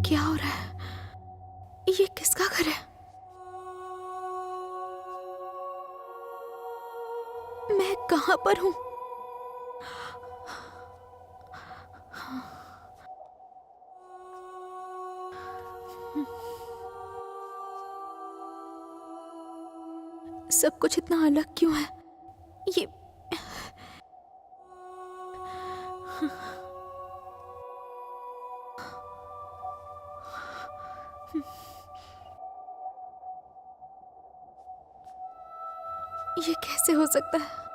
क्या हो रहा है? ये किसका घर है? मैं कहां पर हूं? सब कुछ इतना अलग क्यों है? ये ये कैसे हो सकता है?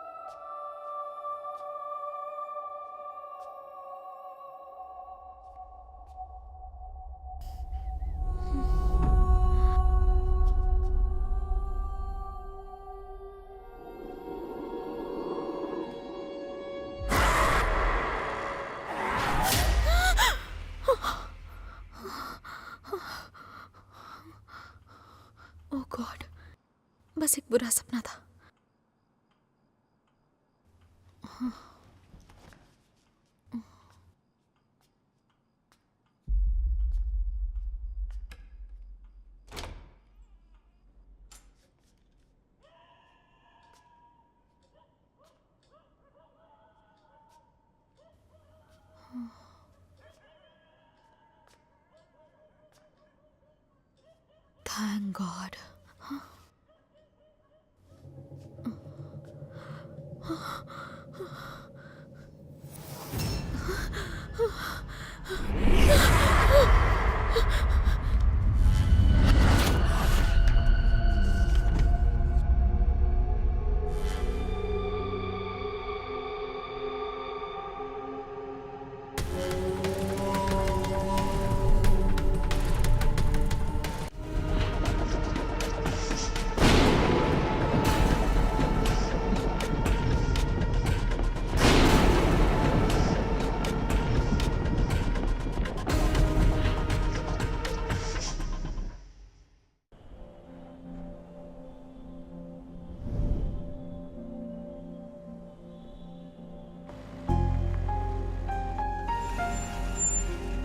ओह गॉड, बस एक बुरा सपना था। Thank God.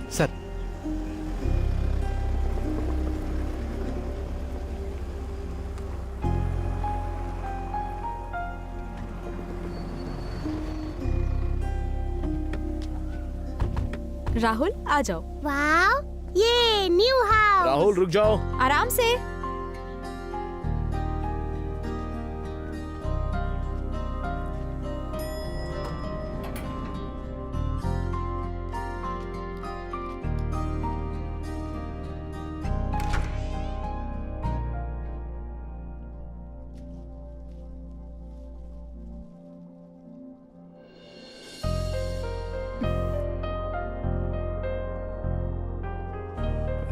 सर, राहुल आ जाओ। वाओ, ये न्यू हाउस। राहुल रुक जाओ। आराम से।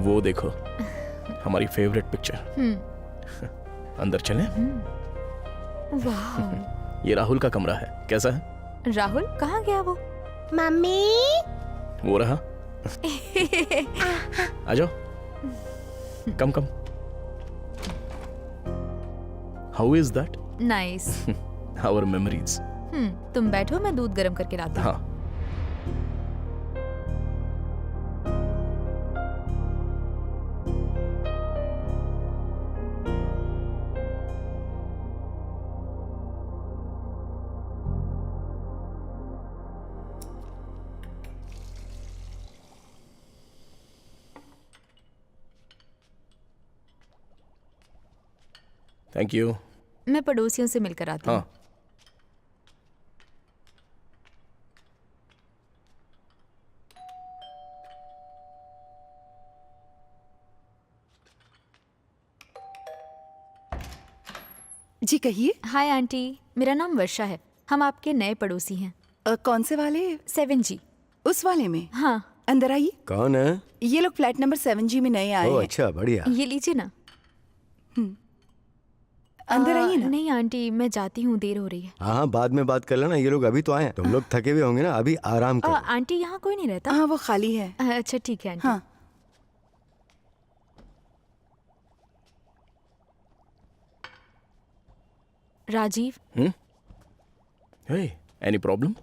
वो देखो हमारी फेवरेट पिक्चर। अंदर चलें? वाह। ये राहुल का कमरा है, कैसा है? राहुल कहाँ गया वो? मम्मी। वो रहा। आ जाओ। Come come. How is that? Nice. Our memories. तुम बैठो, मैं दूध गर्म करके लाती हूँ। हाँ। Thank you. मैं पड़ोसियों से मिलकर आती हूँ। हाँ। जी कहिए। हाय आंटी, मेरा नाम वर्षा है। हम आपके नए पड़ोसी हैं। कौन से वाले? 7G। उस वाले में? हाँ। अंदर आइए। कौन है? ये लोग फ्लैट नंबर 7G में नए आए ओह हैं। अच्छा, बढ़िया। ये लीजिए ना। अंदर आइए ना। नहीं आंटी, मैं जाती हूँ, देर हो रही है। हाँ हाँ, बाद में बात कर लेना, ये लोग अभी तो आए हैं, तुम लोग थके हुए होंगे ना, अभी आराम करो। आंटी यहाँ कोई नहीं रहता? हाँ वो खाली है। अच्छा ठीक है आंटी। हाँ राजीव, Hey, any problem?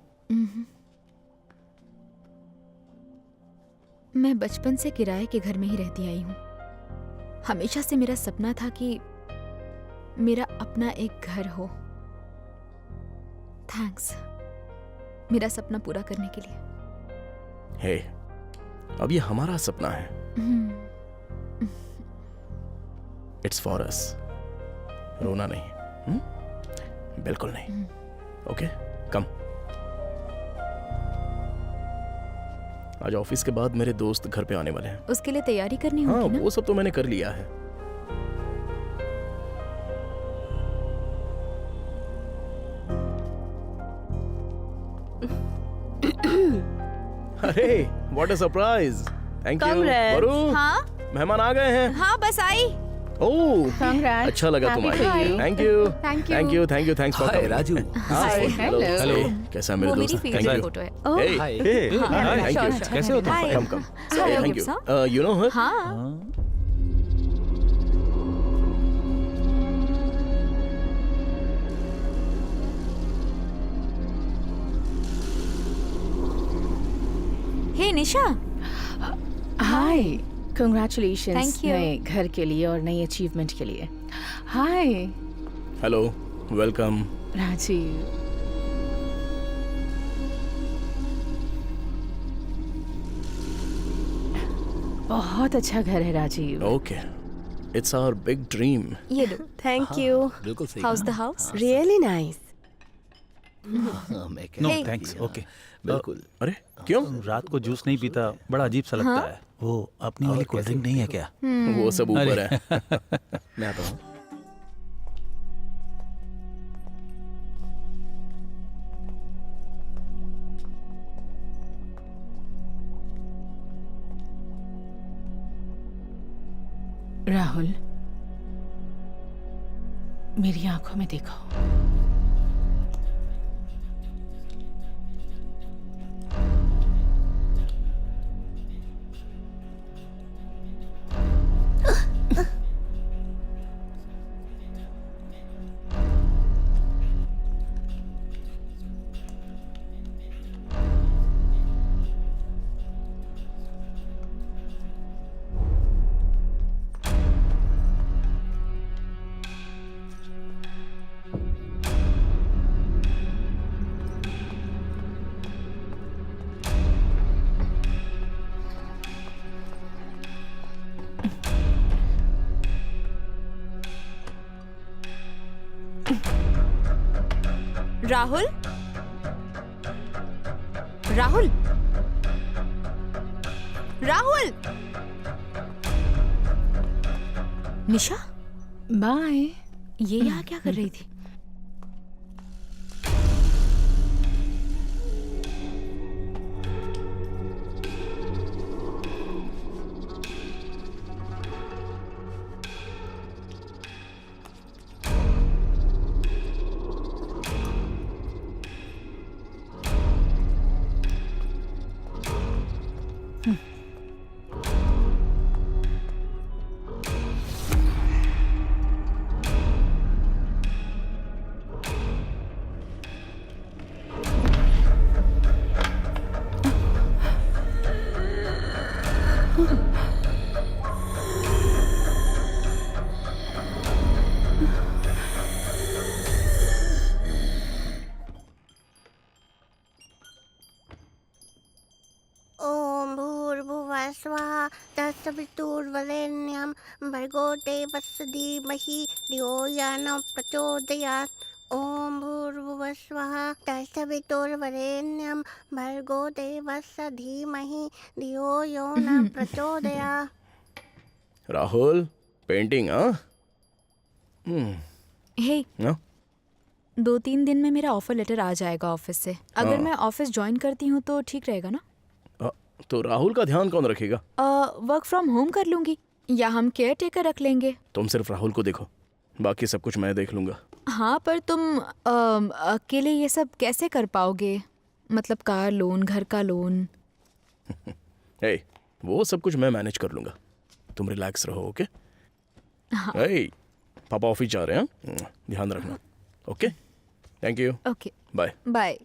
मैं बचपन से किराए के घर में ही रहती आई हूँ। हमेशा से मेरा सपना था कि मेरा अपना एक घर हो। थैंक्स मेरा सपना पूरा करने के लिए। Hey, अब ये हमारा सपना है। It's for us. रोना नहीं। बिल्कुल नहीं। ओके, कम। आज ऑफिस के बाद मेरे दोस्त घर पे आने वाले हैं। उसके लिए तैयारी करनी हाँ, होगी ना? वो सब तो मैंने कर लिया है। अरे, what a surprise! Thank you. वरु, हाँ मेहमान आ गए हैं। हाँ बस आई। ओह, अच्छा लगा तुम आई। Thank you, thanks for coming. Raju. Hi, hello. Hello. कैसा है मेरे वो मेरी दोस्त? फेवरेट थैंक फोटो है। You. Hey, thank sure, you. sure. कैसे हो तुम? Hi. Come. Hi, thank Gibbs, you. You know her? हाँ hey Nisha, hi, congratulations Thank you. नए घर के लिए और नई अचीवमेंट के लिए। Hi hello, welcome. राजीव, बहुत अच्छा घर है Rajiv. Okay, it's our big dream. ये लो। Thank you. बिल्कुल सही। House the house? Really nice. मैं नो Hey. थैंक्स। ओके बिल्कुल। अरे क्यों? रात को जूस नहीं पीता, बड़ा अजीब सा लगता है। वो अपनी वाली कोल्ड ड्रिंक नहीं है क्या? वो सब ऊपर है। मैं आता हूँ। राहुल, मेरी आंखों में देखो। राहुल, राहुल, राहुल। निशा, बाय। ये यहाँ क्या कर रही थी? ॐ भूर्भुवः स्वः तत्सवितुर्वरेण्यं भर्गो देवस्य धीमहि धियो यो न प्रचोदयात्। ॐ भूर्भुवः स्वः तत्सवितुर्वरेण्यं भर्गो देवस्य धीमहि धियो यो न प्रचोदयात्। राहुल, पेंटिंग? हाँ? हे, हाँ? 2-3 दिन में मेरा ऑफर लेटर आ जाएगा ऑफिस से। अगर मैं ऑफिस ज्वाइन करती हूँ तो ठीक रहेगा ना? तो राहुल का ध्यान कौन रखेगा? वर्क फ्रॉम होम कर लूंगी या हम केयर टेकर रख लेंगे। तुम सिर्फ राहुल को देखो, बाकी सब कुछ मैं देख लूंगा। हाँ, पर तुम अकेले ये सब कैसे कर पाओगे? मतलब कार लोन, घर का लोन। हे, वो सब कुछ मैं मैनेज कर लूंगा, तुम रिलैक्स रहो। ओके? हे, पापा ऑफिस जा रहे हैं, ध्यान रखना। Okay, thank you, okay, bye. Bye.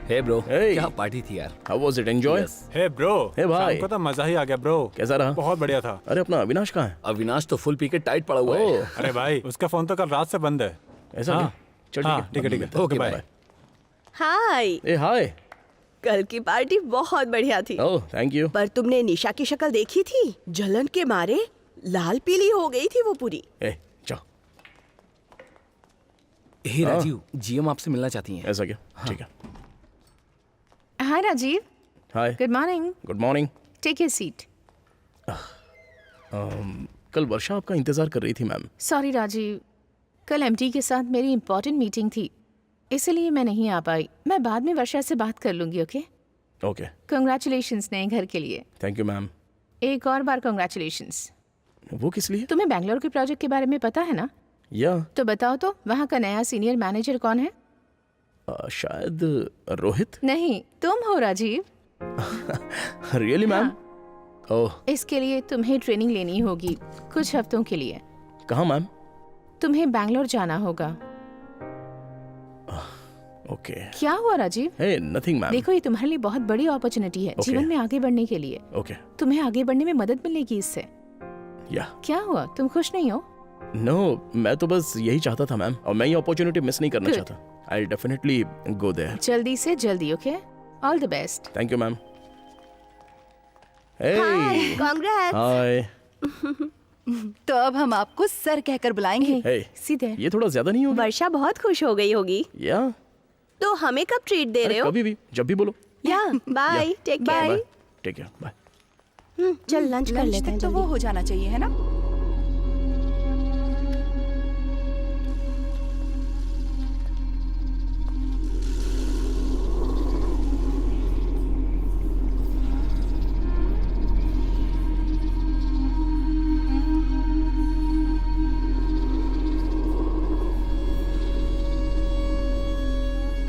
Hey bro, Hey. क्या पार्टी थी यार। How was it? Enjoy? Hey bro, hey भाई। शाम को तो मजा ही आ गया ब्रो। कैसा रहा? बहुत बढ़िया था। अरे अपना अविनाश कहाँ है? अविनाश तो फुल पी के टाइट पड़ा हुआ है। ओह, अरे भाई, उसका फोन तो कल रात से बंद है। ऐसा हाँ। क्या? चल हाँ, ठीक है, ठीक है। Okay, bye. बाय। हाय, ए हाय। कल की पार्टी बहुत बढ़िया थी। Oh, thank you. पर तुमने निशा की शक्ल देखी थी? जलन के मारे लाल पीली हो गई थी वो पूरी। ए, जाओ। हे राजीव, जीएम आपसे मिलना चाहती हैं। ऐसा क्या? ठीक है। Hi, Rajiv. Hi, Good morning. Good morning. Take your seat. कल वर्षा आपका इंतजार कर रही थी मैम। Sorry, राजीव। कल एमडी के साथ मेरी इम्पोर्टेंट मीटिंग थी, इसलिए मैं नहीं आ पाई। मैं बाद में वर्षा से बात कर लूंगी, ओके? ओके, कंग्रेचुलेशंस नए घर के लिए। Thank you ma'am. एक और बार कंग्रेचुलेशंस। वो किस लिए? तुम्हें बैंगलोर के प्रोजेक्ट के बारे में पता है ना? या तो बताओ तो, वहाँ का नया सीनियर मैनेजर कौन है? शायद रोहित। नहीं, तुम हो राजीव। Really ma'am? ओह, इसके लिए तुम्हें ट्रेनिंग लेनी होगी कुछ हफ्तों के लिए। कहाँ मैम? तुम्हें बैंगलोर जाना होगा। ओके। क्या हुआ राजीव? हे, नथिंग मैम। देखो, ये तुम्हारे लिए बहुत बड़ी अपॉर्चुनिटी है Okay. जीवन में आगे बढ़ने के लिए। ओके, तुम्हें आगे बढ़ने में मदद मिलेगी इससे। या क्या हुआ, तुम खुश नहीं हो? नो, मैं तो बस यही चाहता था मैम, और मैं ये अपॉर्चुनिटी मिस नहीं करना Good. चाहता। I definitely go there. जल्दी से जल्दी, okay? All the best. Thank you ma'am. Hey, congrats. Hi. तो अब हम आपको सर कहकर बुलाएंगे। हे, सीधे। ये थोड़ा ज्यादा नहीं होगा? वर्षा बहुत खुश हो गई होगी। या तो हमें कब ट्रीट दे रहे हो? कभी भी, जब भी बोलो। Yeah bye, take care. Bye, take care, bye. चल लंच कर लंच लेते हैं तक तो वो जल्दी। हो जाना चाहिए, है ना?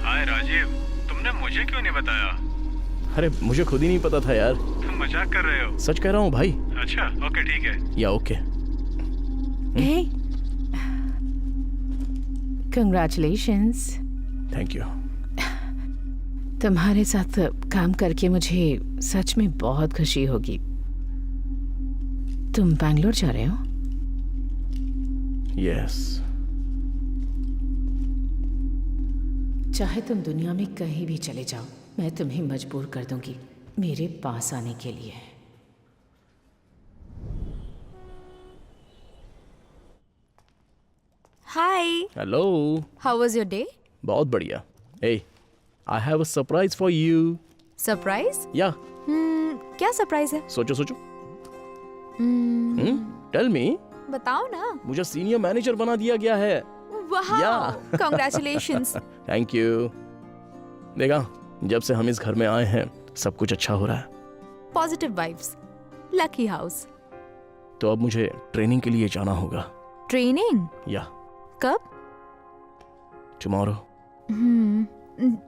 हाय राजीव, तुमने मुझे क्यों नहीं बताया? अरे मुझे खुद ही नहीं पता था यार। तुम मजाक कर रहे हो? सच कह रहा हूँ भाई। अच्छा, ओके ठीक है। Yeah okay. Hey, congratulations. Thank you. तुम्हारे साथ काम करके मुझे सच में बहुत खुशी होगी। तुम बैंगलोर जा रहे हो? यस। चाहे तुम दुनिया में कहीं भी चले जाओ, मैं तुम्हें मजबूर कर दूंगी मेरे पास आने के लिए। Hi, hello. How was your day? बहुत बढ़िया। Hey, I have a surprise for you. Surprise? या क्या सरप्राइज है? सोचो सोचो। Tell me. बताओ ना। मुझे सीनियर मैनेजर बना दिया गया है। वाह, Yeah. कांग्रेचुलेशंस। Thank you. देखा, जब से हम इस घर में आए हैं सब कुछ अच्छा हो रहा है। Positive vibes, lucky house. तो अब मुझे ट्रेनिंग के लिए जाना होगा। ट्रेनिंग? या कब? टुमारो।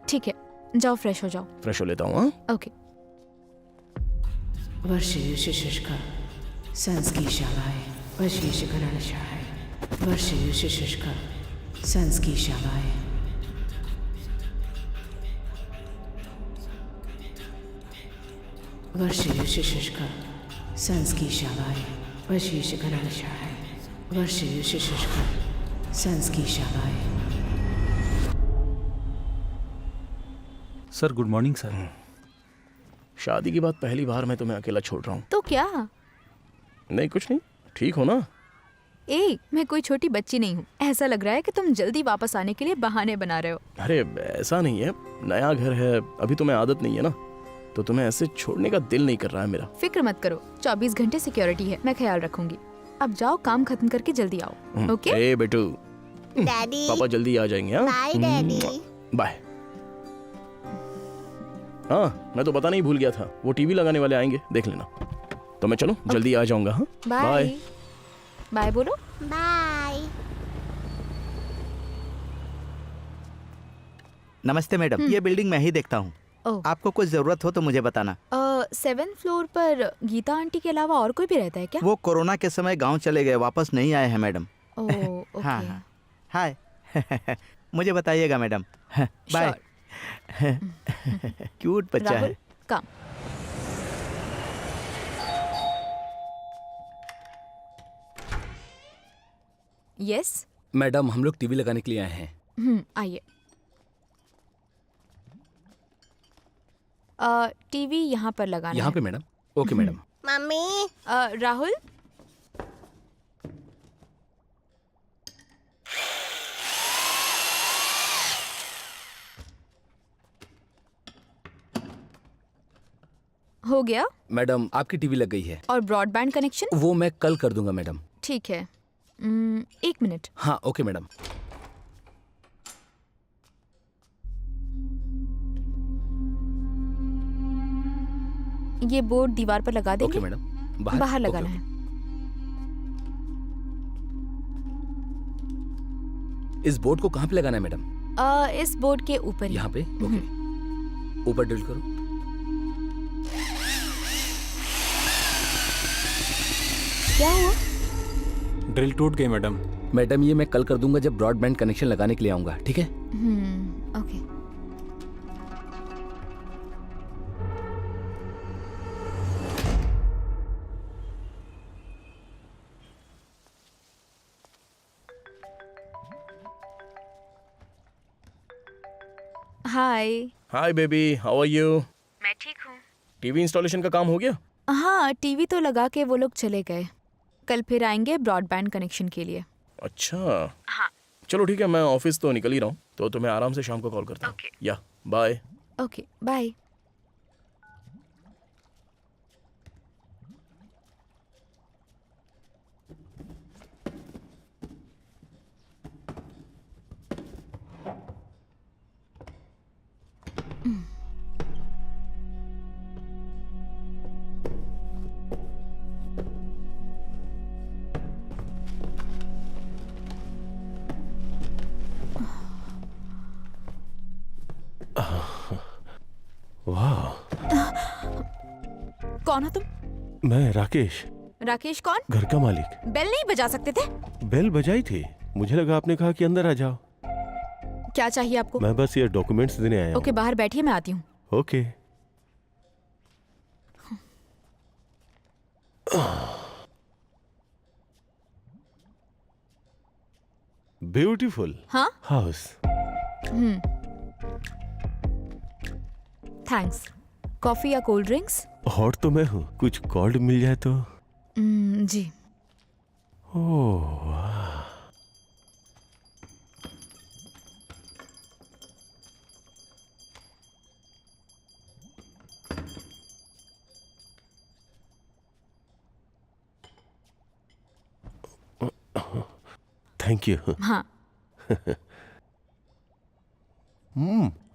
ठीक है, जाओ फ्रेश हो जाओ। फ्रेश हो लेता हूँ। हाँ, ओके। वर्षयुष्का संस्कीशावाय वर्षयुष्करणशाय वर्षयुष्का संस्कीशावाय वर्षयुष्का संस्कीशावाय वर्षयुष्करणशाय वर्षयुष्का संस्कीशावाय। Sir good morning sir. शादी के बाद पहली बार मैं तुम्हें अकेला छोड़ रहा हूँ। तो क्या? नहीं कुछ नहीं, ठीक हो ना? ए, मैं कोई छोटी बच्ची नहीं हूँ। ऐसा लग रहा है कि तुम जल्दी वापस आने के लिए बहाने बना रहे हो। अरे ऐसा नहीं है, नया घर है, अभी तुम्हें आदत नहीं है ना, तो तुम्हें ऐसे छोड़ने का दिल नहीं कर रहा है मेरा। फिक्र मत करो, 24 घंटे सिक्योरिटी है, मैं ख्याल रखूंगी। अब जाओ, काम खत्म करके जल्दी आओ। ओके? ए बेटू, डैडी पापा जल्दी आ जाएंगे। हाँ, बाय डैडी। बाय। हाँ, मैं तो पता नहीं भूल गया था, वो टीवी लगाने वाले आएंगे, देख लेना। तो मैं चलो जल्दी आ जाऊंगा। हाँ, बाय। बाय बोलो। बाय। नमस्ते मैडम, ये बिल्डिंग मैं ही देखता हूँ। ओह। आपको कुछ जरूरत हो तो मुझे बताना। 7th फ्लोर पर गीता आंटी के अलावा और कोई भी रहता है क्या? वो कोरोना के समय गांव चले गए, वापस नहीं आए हैं मैडम। ओह, ओके। हाँ हाँ, हाय। मुझे बताइएगा मैडम। बाय। क्यूट बच्चा राहुल, है। काम। यस। मैडम हम लोग टीवी लगाने के लिए आए हैं। आइए। टीवी यहाँ पर लगाना यहाँ है। पे madam. Okay madam. Mummy Rahul, हो गया? मैडम आपकी टीवी लग गई है। और ब्रॉडबैंड कनेक्शन? वो मैं कल कर दूंगा मैडम। ठीक है। 1 मिनट। हाँ ओके मैडम। ये बोर्ड दीवार पर लगा देंगे? Okay madam. बाहर ओके, लगाना ओके। है। इस बोर्ड को कहाँ पे लगाना है मैडम? इस बोर्ड के ऊपर ही। यहाँ पे? ओके, ऊपर ड्रिल करो। क्या हुआ? ड्रिल टूट गई मैडम। मैडम ये मैं कल कर दूंगा जब ब्रॉडबैंड कनेक्शन लगाने के लिए आऊंगा, ठीक है? Okay. Hi. Hi baby, how are you? मैं ठीक हूँ। टीवी इंस्टॉलेशन का काम हो गया? हाँ, टीवी तो लगा के वो लोग चले गए। कल फिर आएंगे ब्रॉडबैंड कनेक्शन के लिए। अच्छा। हाँ। चलो ठीक है, मैं ऑफिस तो निकल ही रहा हूँ, तो तुम्हें आराम से शाम को कॉल करता हूँ। ओके। या बाय। Okay, bye. वाह। कौन हो तुम? मैं राकेश, राकेश कौन? घर का मालिक। बेल नहीं बजा सकते थे? बेल बजाई थी, मुझे लगा आपने कहा कि अंदर आ जाओ। क्या चाहिए आपको? मैं बस ये डॉक्यूमेंट्स देने आया ओके, बाहर बैठिए, मैं आती हूँ। हूँ। ओके। ब्यूटीफुल हाँ? हाउस। थैंक्स। कॉफी या कोल्ड ड्रिंक्स? हॉट तो मैं हूँ, कुछ कोल्ड मिल जाए तो। जी। ओह वाह। Thank you. हाँ।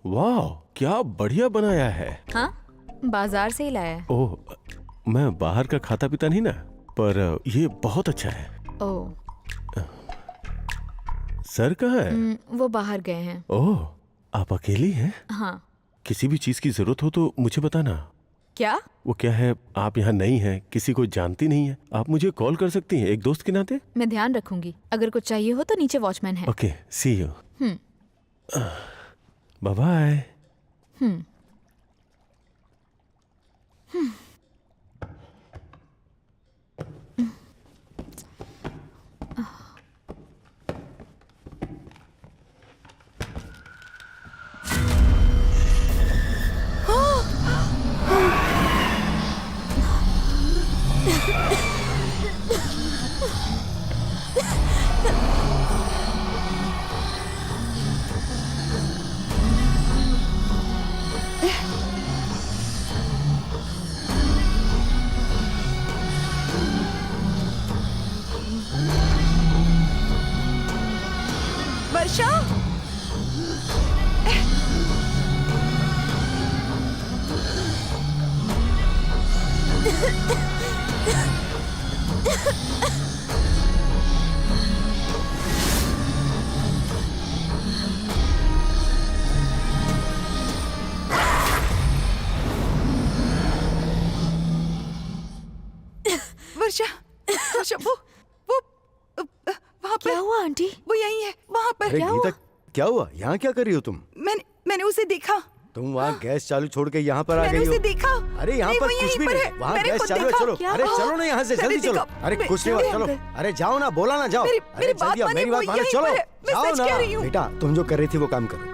वाह, क्या बढ़िया बनाया है। हाँ, बाजार से ही लाया है। ओह, मैं बाहर का खाता पीता नहीं ना, पर ये बहुत अच्छा है। ओह। सर कहाँ है? वो बाहर गए हैं। ओह, आप अकेली हैं? हाँ। किसी भी चीज की जरूरत हो तो मुझे बताना। क्या? वो क्या है, आप यहाँ नई हैं, किसी को जानती नहीं है, आप मुझे कॉल कर सकती हैं एक दोस्त के नाते। मैं ध्यान रखूंगी, अगर कुछ चाहिए हो तो नीचे वॉचमैन है। Okay, see you. Bye bye. पर अरे क्या गीता, हुआ? क्या हुआ? यहाँ क्या कर रही हो तुम? मैंने उसे देखा। तुम वहाँ गैस चालू छोड़ के यहाँ पर आ मैंने गई उसे हो। देखा। अरे यहाँ नहीं, पर वो कुछ यहीं भी पर नहीं, है। वहाँ मैंने गैस खुद चालू है, देखा। चलो। क्या? अरे चलो ना यहाँ से, मैंने जल्दी चलो। देखा। अरे मैं- कुछ नहीं हुआ, मेरे चलो। अंदर। अरे जाओ ना, बोला ना, जाओ। मेरी अरे बात जल्दी आओ, मानिए, मेरी वो बात मानो, यहीं चलो पर है। मैं जाओ सच ना। कह रही हूँ। बेटा, तुम जो कर रही थी वो काम करो।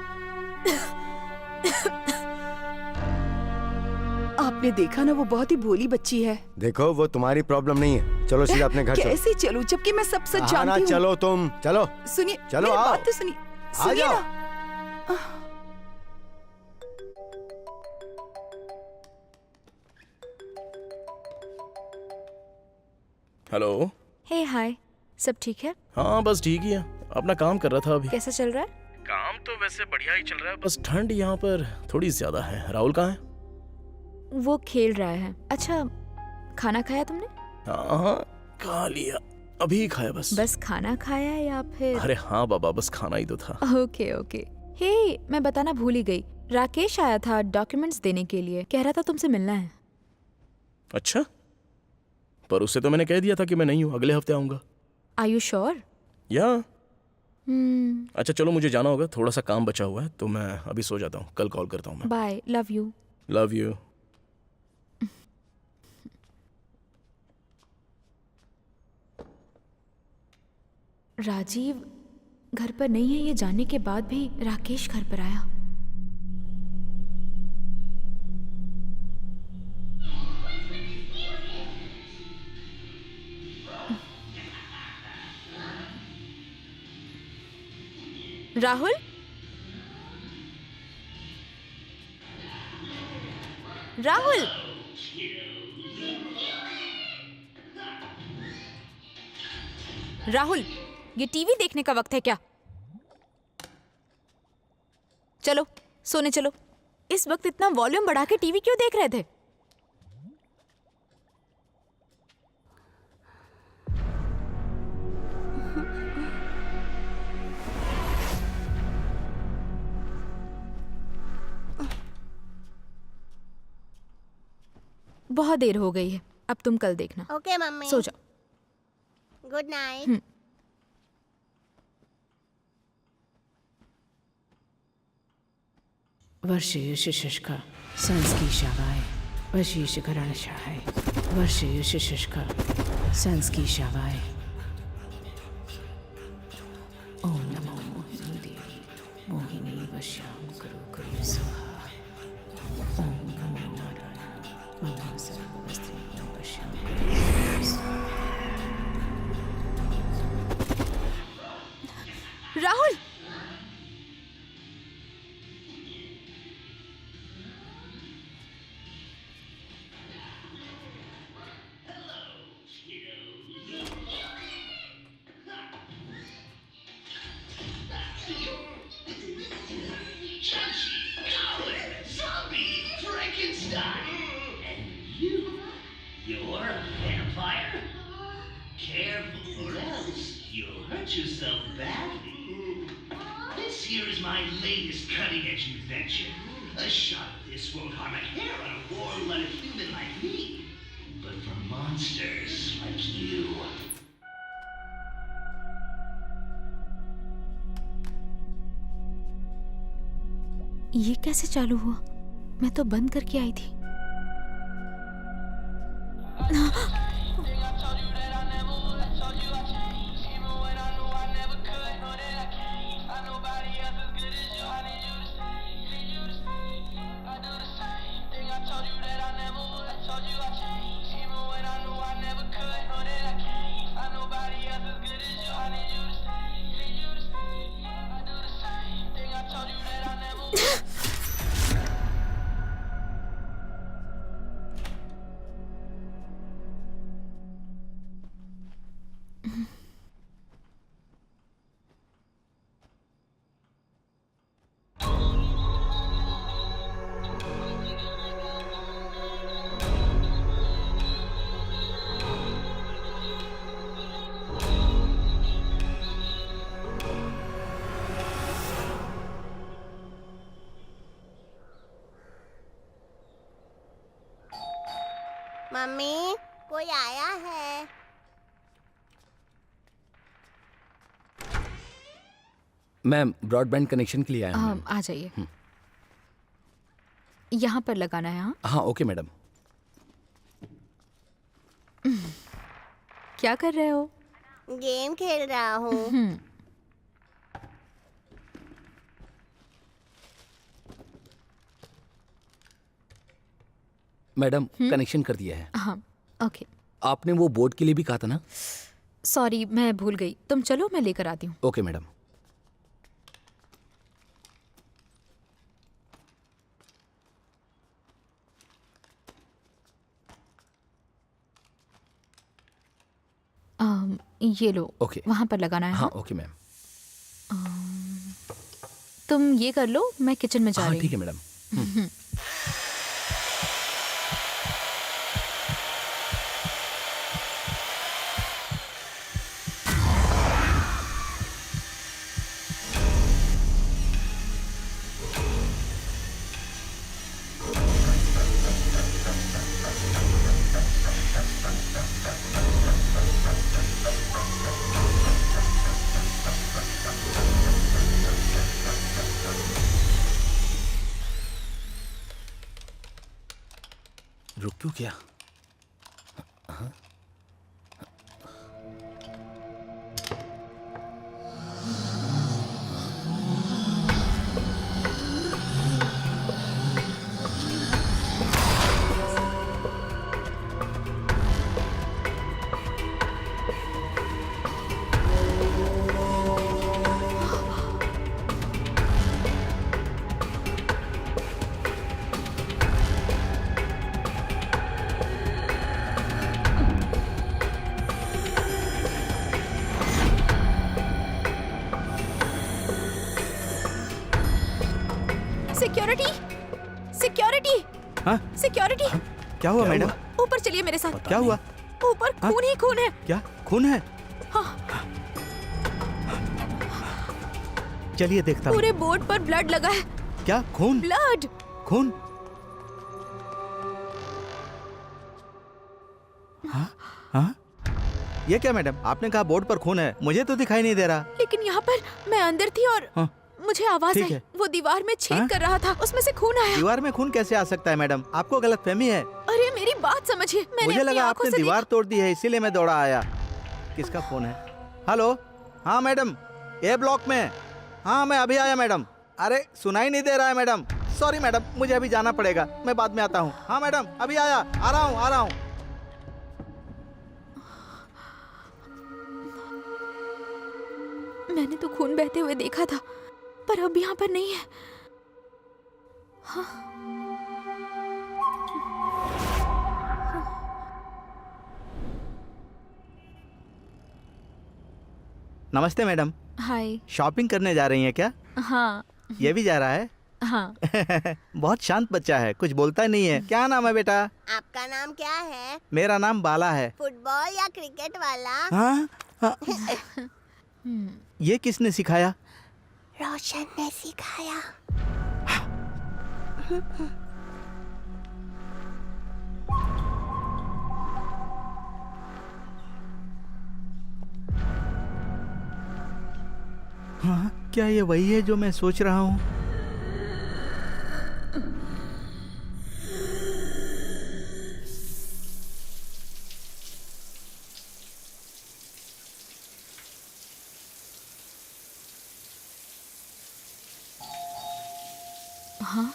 आपने देखा ना, वो बहुत ही भोली बच्ची है। देखो, वो तुम्हारी प्रॉब्लम नहीं है। चलो सीधा अपने घर चलो। कैसे चलूं जबकि मैं सब सच हाँ ना, जानती हूँ। चलो तुम, चलो। सुनिए, चलो, मेरी आओ। बात तो सुनिए। आ सुनिए जाओ। ना। हेलो। हे हाय, सब ठीक है? हाँ बस ठीक ही है, अपना काम कर रहा था अभी। कैसा चल रहा है? काम तो वैसे बढ़िया ही चल रहा है, बस ठंड यहाँ पर थोड़ी ज्यादा है। राहुल कहाँ है? वो खेल रहा है। अच्छा, खाना खाया तुमने? हाँ खा लिया, अभी ही खाया बस। बस खाना खाया या फिर? अरे हाँ बाबा, बस खाना ही तो था। Okay okay. हे, मैं बताना भूल ही गई। राकेश आया था डॉक्यूमेंट्स देने के लिए, कह रहा था तुमसे मिलना है। अच्छा, पर उससे तो मैंने कह दिया था कि मैं नहीं हूँ, अगले हफ्ते आऊंगा। Are you sure? या अच्छा चलो, मुझे जाना होगा, थोड़ा सा काम बचा हुआ है, तो मैं अभी सो जाता हूँ, कल कॉल करता हूँ मैं। Bye, love you. Love you. Rajiv घर पर नहीं है ये जानने के बाद भी राकेश घर पर आया। राहुल, राहुल, राहुल, ये टीवी देखने का वक्त है क्या? चलो सोने चलो। इस वक्त इतना वॉल्यूम बढ़ा के टीवी क्यों देख रहे थे? बहुत देर हो गई है, अब तुम कल देखना। ओके मम्मी, सो जाओ। Good night. वर्षयुष्का संस्कीशावाय वशीषकरणशाय वर्षयुष्का संस्कीशावाय। ओम नमो मोहिनी देवी मोहिनी वश्याम करो करो स्वाहा। ओम नमो नारायण मम सर्वस्त्री वश्याम करो स्वाहा। Rahul, You're a vampire? Careful or else you'll hurt yourself badly. This here is my latest cutting-edge invention. A shot of this won't harm a hair on a warm-blooded human like me, but for monsters like you. ये कैसे चालू हुआ? मैं तो बंद करके आई थी। Mummy, कोई आया है? मैम ब्रॉडबैंड कनेक्शन के लिए आया हूँ। आ जाइए। यहाँ पर लगाना है। हाँ हाँ ओके मैडम। क्या कर रहे हो? गेम खेल रहा हूँ। मैडम कनेक्शन कर दिया है। हाँ ओके। आपने वो बोर्ड के लिए भी कहा था ना? सॉरी मैं भूल गई, तुम चलो मैं लेकर आती हूँ। Okay madam. ये लो। ओके। वहाँ पर लगाना है। हाँ ओके मैम। तुम ये कर लो, मैं किचन में जा रही हूँ। ठीक है मैडम। रुक क्यों क्या? सिक्योरिटी, सिक्योरिटी, हाँ? सिक्योरिटी। क्या हुआ मैडम? ऊपर चलिए मेरे साथ। क्या हुआ? ऊपर खून ही खून है। क्या खून है? चलिए देखता हूँ। पूरे बोर्ड पर ब्लड लगा है। क्या खून? ब्लड। खून? हाँ? हाँ? ये क्या मैडम? आपने कहा बोर्ड पर खून है, मुझे तो दिखाई नहीं दे रहा। लेकिन यहाँ पर मैं अंदर थी और हाँ? मुझे आवाज ठीक आई। है। वो दीवार में छेद हाँ? कर रहा था, उसमें से खून आया। दीवार में खून कैसे आ सकता है मैडम? आपको गलतफहमी है। अरे मेरी बात समझिए, मैंने मुझे अपनी लगा आंखों आपने से दीवार तोड़ दी है, इसीलिए मैं दौड़ा आया। किसका फोन है? हेलो, हाँ मैडम, ए ब्लॉक में। हाँ मैं अभी आया मैडम। अरे सुनाई नहीं दे रहा है मैडम। सॉरी मैडम, मुझे अभी जाना पड़ेगा, मैं बाद में आता हूँ। हाँ मैडम अभी आया, आ रहा हूँ। मैंने तो खून बहते हुए देखा था, पर अब यहाँ पर नहीं है। हाँ? नमस्ते मैडम। हाय। शॉपिंग करने जा रही हैं क्या? हाँ। ये भी जा रहा है? हाँ। बहुत शांत बच्चा है, कुछ बोलता नहीं है। क्या नाम है बेटा? आपका नाम क्या है? मेरा नाम बाला है। फुटबॉल या क्रिकेट वाला? हाँ? हाँ। ये किसने सिखाया? रोशन ने सिखाया। हाँ, क्या ये वही है जो मैं सोच रहा हूँ? हाँ?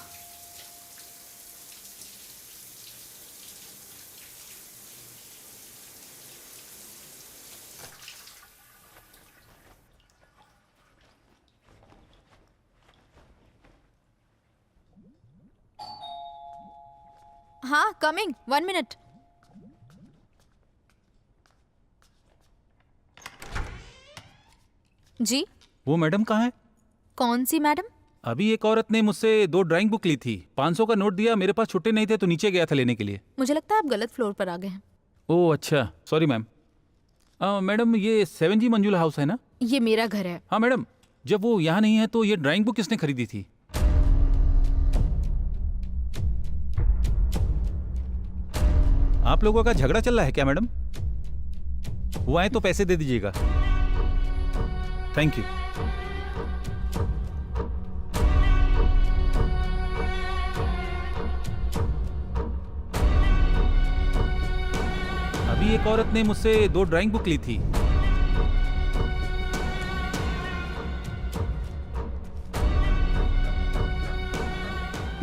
हाँ कमिंग, 1 मिनट। जी वो मैडम कहाँ है? कौन सी मैडम? अभी एक औरत ने मुझसे 2 ड्राइंग बुक ली थी, 500 का नोट दिया, मेरे पास छुट्टे नहीं थे तो नीचे गया था लेने के लिए। मुझे लगता है आप गलत फ्लोर पर आ गए हैं। ओह अच्छा, सॉरी मैम। मैडम ये 7G मंजुला हाउस है ना? ये मेरा घर है। हाँ मैडम, जब वो यहाँ नहीं है तो ये ड्राइंग बुक किसने खरीदी थी? आप लोगों का झगड़ा चल रहा है क्या मैडम? वो आए तो पैसे दे दीजिएगा। Thank you. अभी एक औरत ने मुझसे 2 ड्राइंग बुक ली थी।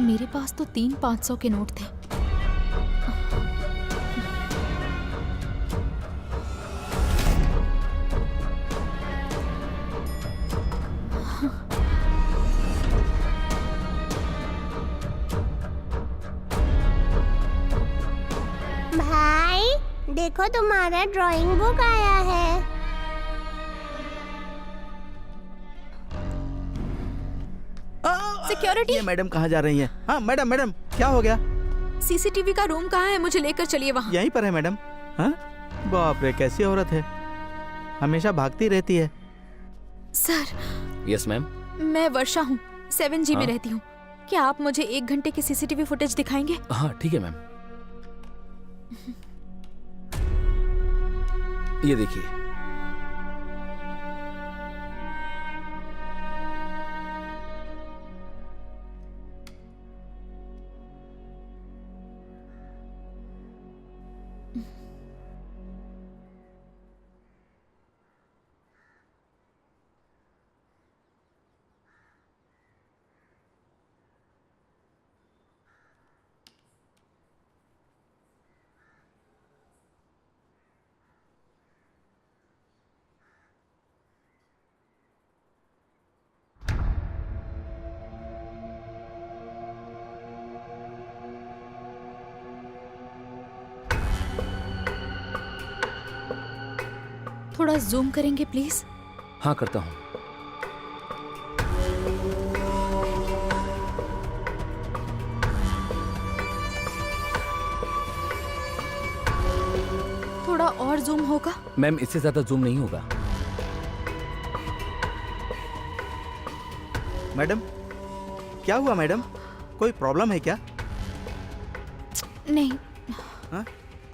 मेरे पास तो 3 500 के नोट थे। भाई देखो तुम्हारा ड्राइंग बुक आया है। सिक्योरिटी। ये मैडम कहाँ जा रही हैं? हाँ मैडम मैडम क्या हो गया? सीसीटीवी का रूम कहाँ है? मुझे लेकर चलिए वहाँ। यहीं पर है मैडम। हाँ बाप रे कैसी औरत है, हमेशा भागती रहती है। सर। Yes ma'am. मैं वर्षा हूँ, 7G में हाँ? रहती हूँ। क्या आप मुझे 1 घंटे की सीसीटीवी फुटेज दिखाएंगे? हाँ ठीक है मैम। ये देखिए। थोड़ा जूम करेंगे प्लीज? हाँ करता हूँ। थोड़ा और जूम होगा? मैम इससे ज्यादा जूम नहीं होगा। मैडम क्या हुआ मैडम, कोई प्रॉब्लम है क्या? नहीं। हाँ?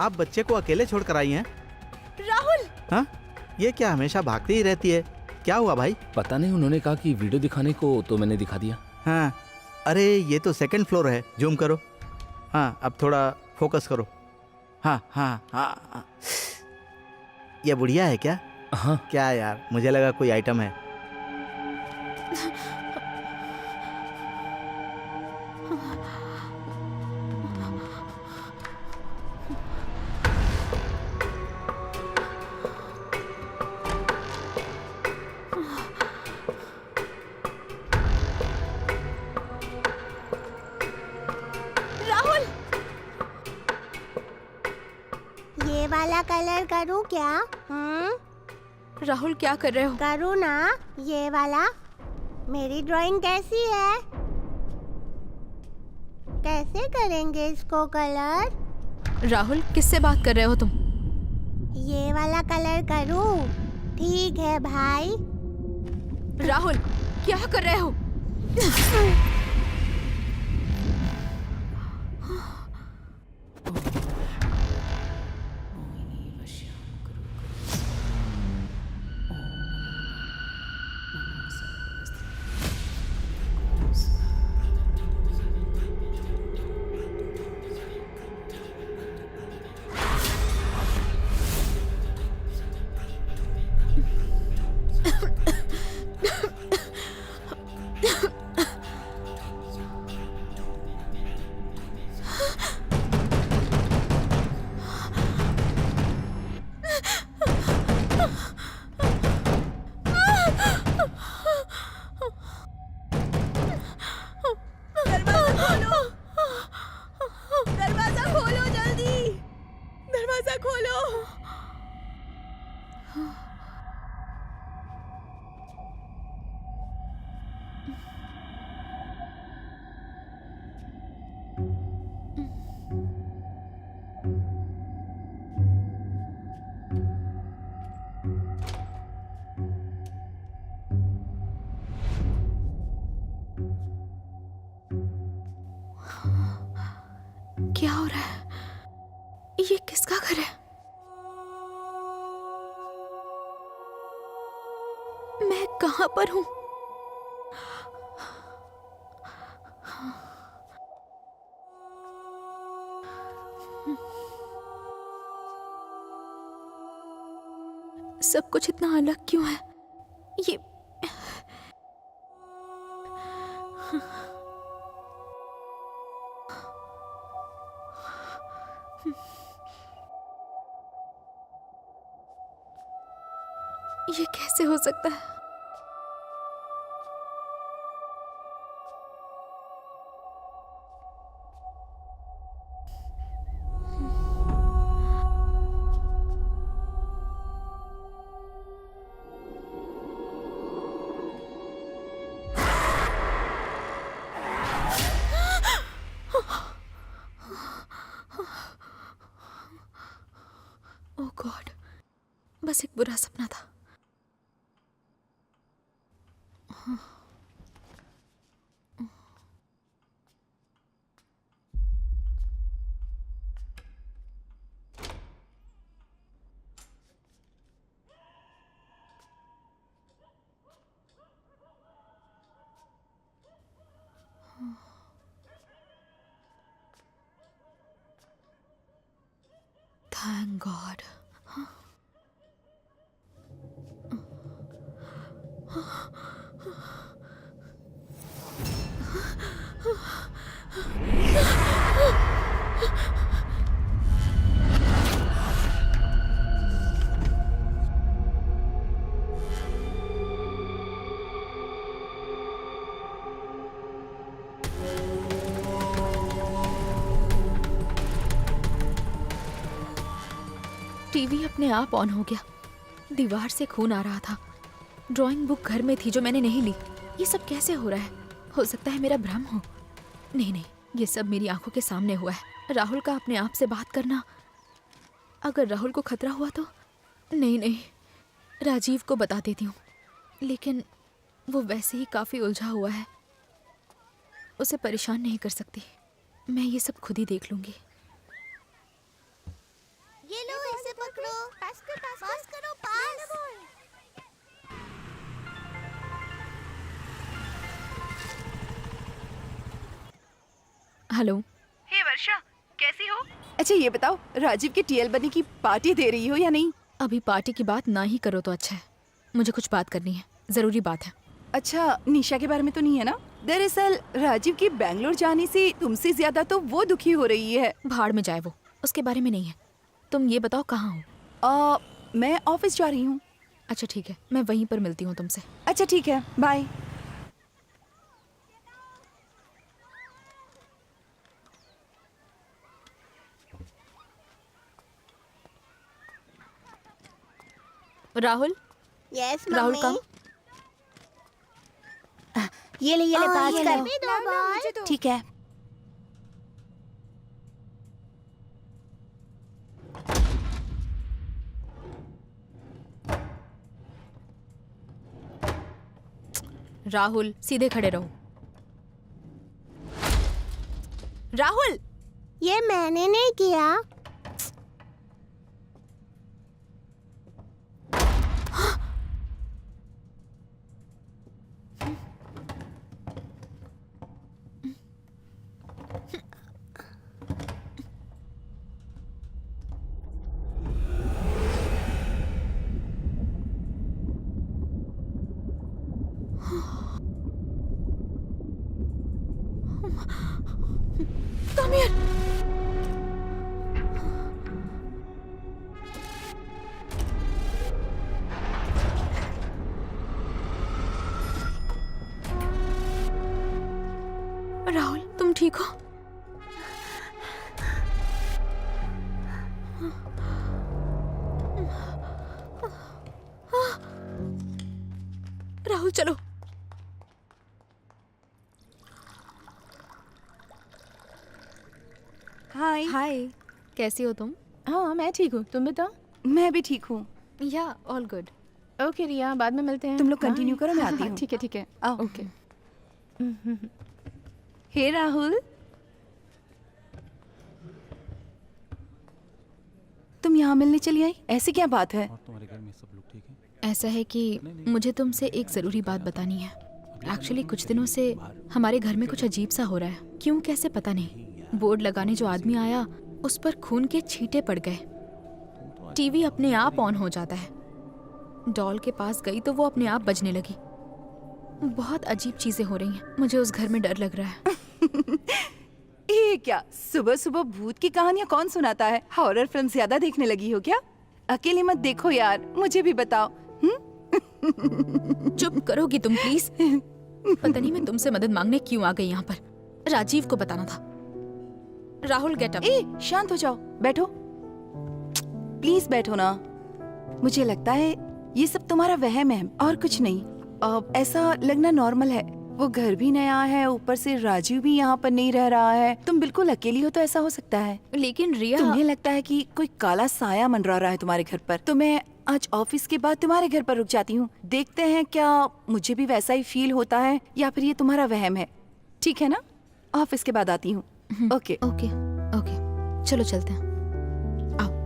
आप बच्चे को अकेले छोड़कर आई हैं? राहुल। हाँ ये क्या हमेशा भागती ही रहती है, क्या हुआ भाई? पता नहीं, उन्होंने कहा कि वीडियो दिखाने को तो मैंने दिखा दिया। हाँ अरे ये तो 2nd फ्लोर है, जूम करो। हाँ अब थोड़ा फोकस करो। हाँ हाँ हाँ, हाँ। ये बुढ़िया है क्या? हाँ। क्या यार मुझे लगा कोई आइटम है। ये वाला कलर करूँ क्या? राहुल क्या कर रहे हो? करूँ ना ये वाला? मेरी ड्राइंग कैसी है? कैसे करेंगे इसको कलर? राहुल किससे बात कर रहे हो तुम? ये वाला कलर करूँ? ठीक है भाई। राहुल क्या कर रहे हो? दरवाजा खोलो जल्दी, दरवाजा खोलो। क्या हो रहा है? ये किसका घर है? मैं कहां पर हूं? सब कुछ इतना अलग क्यों है? ये ये कैसे हो सकता है? ओह गॉड, बस एक बुरा सपना था। Thank God. टीवी अपने आप ऑन हो गया। दीवार से खून आ रहा था। ड्राइंग बुक घर में थी जो मैंने नहीं ली। ये सब कैसे हो रहा है? हो सकता है मेरा भ्रम हो। नहीं नहीं, ये सब मेरी आंखों के सामने हुआ है। राहुल का अपने आप से बात करना। अगर राहुल को खतरा हुआ तो? नहीं नहीं, राजीव को बता देती हूँ। लेकिन वो वैसे ही काफ़ी उलझा हुआ है, उसे परेशान नहीं कर सकती। मैं ये सब खुद ही देख लूँगी। ये लो, इसे पकड़ो। पास करो, पास। हेलो। हे वर्षा, कैसी हो? अच्छा ये बताओ, राजीव के टीएल बनने की पार्टी दे रही हो या नहीं? अभी पार्टी की बात ना ही करो तो अच्छा है। मुझे कुछ बात करनी है, ज़रूरी बात है। अच्छा, निशा के बारे में तो नहीं है ना? दरअसल राजीव की बैंगलोर जाने से तुमसे ज्यादा तो वो दुखी हो रही है। भाड़ में जाए वो, उसके बारे में नहीं है। तुम ये बताओ कहाँ हो? मैं ऑफिस जा रही हूँ। अच्छा ठीक है, मैं वहीं पर मिलती हूँ तुमसे। अच्छा ठीक है, बाय। राहुल। यस राहुल मम्मी। का ये ले पास ये कर। लो। दो बॉल। ठीक है। राहुल, सीधे खड़े रहो। राहुल, ये मैंने नहीं किया। Come here. राहुल, तुम ठीक हो? राहुल चलो। हाय। हाय, कैसी हो तुम? हाँ मैं ठीक हूँ, तुम बताओ। मैं भी ठीक हूँ। या ऑल गुड। ओके रिया, बाद में मिलते हैं। तुम लोग Bye. कंटिन्यू करो, मैं आती हाँ, हूँ। ठीक है ठीक है। आओ। ओके। हे राहुल, तुम यहाँ मिलने चली आई, ऐसी क्या बात है? और तुम्हारे घर में सब लोग ठीक हैं? ऐसा है कि मुझे तुमसे एक ज़रूरी बात बतानी है। एक्चुअली कुछ दिनों से हमारे घर में कुछ अजीब सा हो रहा है। क्यों कैसे पता नहीं। बोर्ड लगाने जो आदमी आया उस पर खून के छींटे पड़ गए। टीवी अपने आप ऑन हो जाता है। डॉल के पास गई तो वो अपने आप बजने लगी। बहुत अजीब चीजें हो रही हैं। मुझे उस घर में डर लग रहा है। ये क्या सुबह सुबह भूत की कहानियाँ कौन सुनाता है? हॉरर फिल्म ज्यादा देखने लगी हो क्या? अकेले मत देखो यार, मुझे भी बताओ। चुप करोगी तुम प्लीज? पता नहीं मैं तुमसे मदद मांगने क्यों आ गई यहाँ पर। राजीव को बताना था। Rahul get up. ए शांत हो जाओ, बैठो प्लीज बैठो ना। मुझे लगता है ये सब तुम्हारा वहम है और कुछ नहीं। ऐसा लगना नॉर्मल है। वो घर भी नया है, ऊपर से राजीव भी यहाँ पर नहीं रह रहा है। तुम बिल्कुल अकेली हो तो ऐसा हो सकता है। लेकिन रिया, तुम्हें लगता है कि कोई काला साया मंडरा रहा है तुम्हारे घर पर। तो मैं आज ऑफिस के बाद तुम्हारे घर पर रुक जाती हूँ। देखते हैं क्या मुझे भी वैसा ही फील होता है या फिर ये तुम्हारा वहम है। ठीक है ना? ऑफिस के बाद आती हूँ। ओके ओके ओके, चलो चलते हैं। आओ।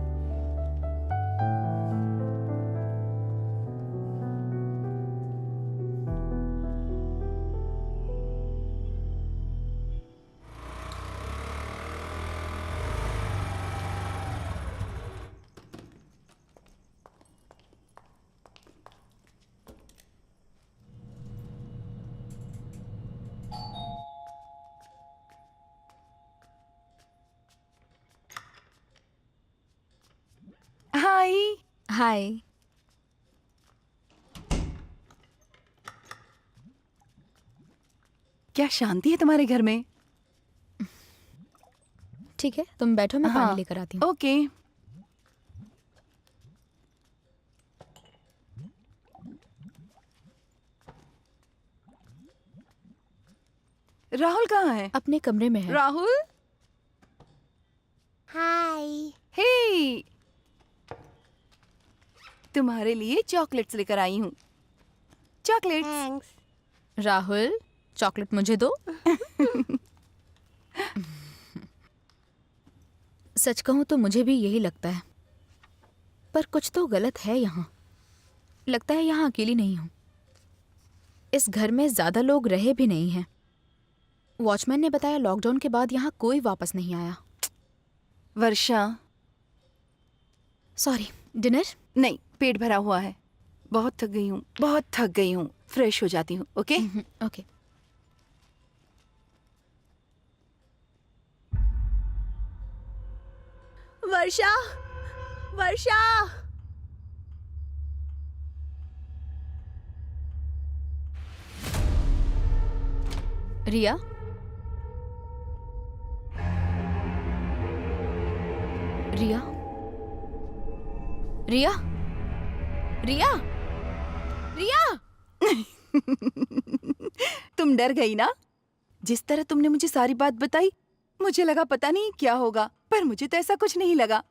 हाय। हाय। क्या शांति है तुम्हारे घर में? ठीक है, तुम बैठो, मैं हाँ, पानी लेकर आती हूँ। ओके। राहुल कहाँ है? अपने कमरे में है। राहुल, हाय। हे, तुम्हारे लिए चॉकलेट्स लेकर आई हूँ। चॉकलेट्स। थैंक्स। राहुल, चॉकलेट मुझे दो। सच कहूँ तो मुझे भी यही लगता है, पर कुछ तो गलत है यहाँ। लगता है यहाँ अकेली नहीं हूँ। इस घर में ज्यादा लोग रहे भी नहीं हैं। वॉचमैन ने बताया लॉकडाउन के बाद यहाँ कोई वापस नहीं आया। वर्षा, सॉरी, डिनर? नहीं, पेट भरा हुआ है। बहुत थक गई हूँ, बहुत थक गई हूँ। फ्रेश हो जाती हूँ। Okay okay. वर्षा, वर्षा, रिया, रिया, रिया, रिया, रिया। तुम डर गई ना? जिस तरह तुमने मुझे सारी बात बताई, मुझे लगा पता नहीं क्या होगा, पर मुझे तो ऐसा कुछ नहीं लगा।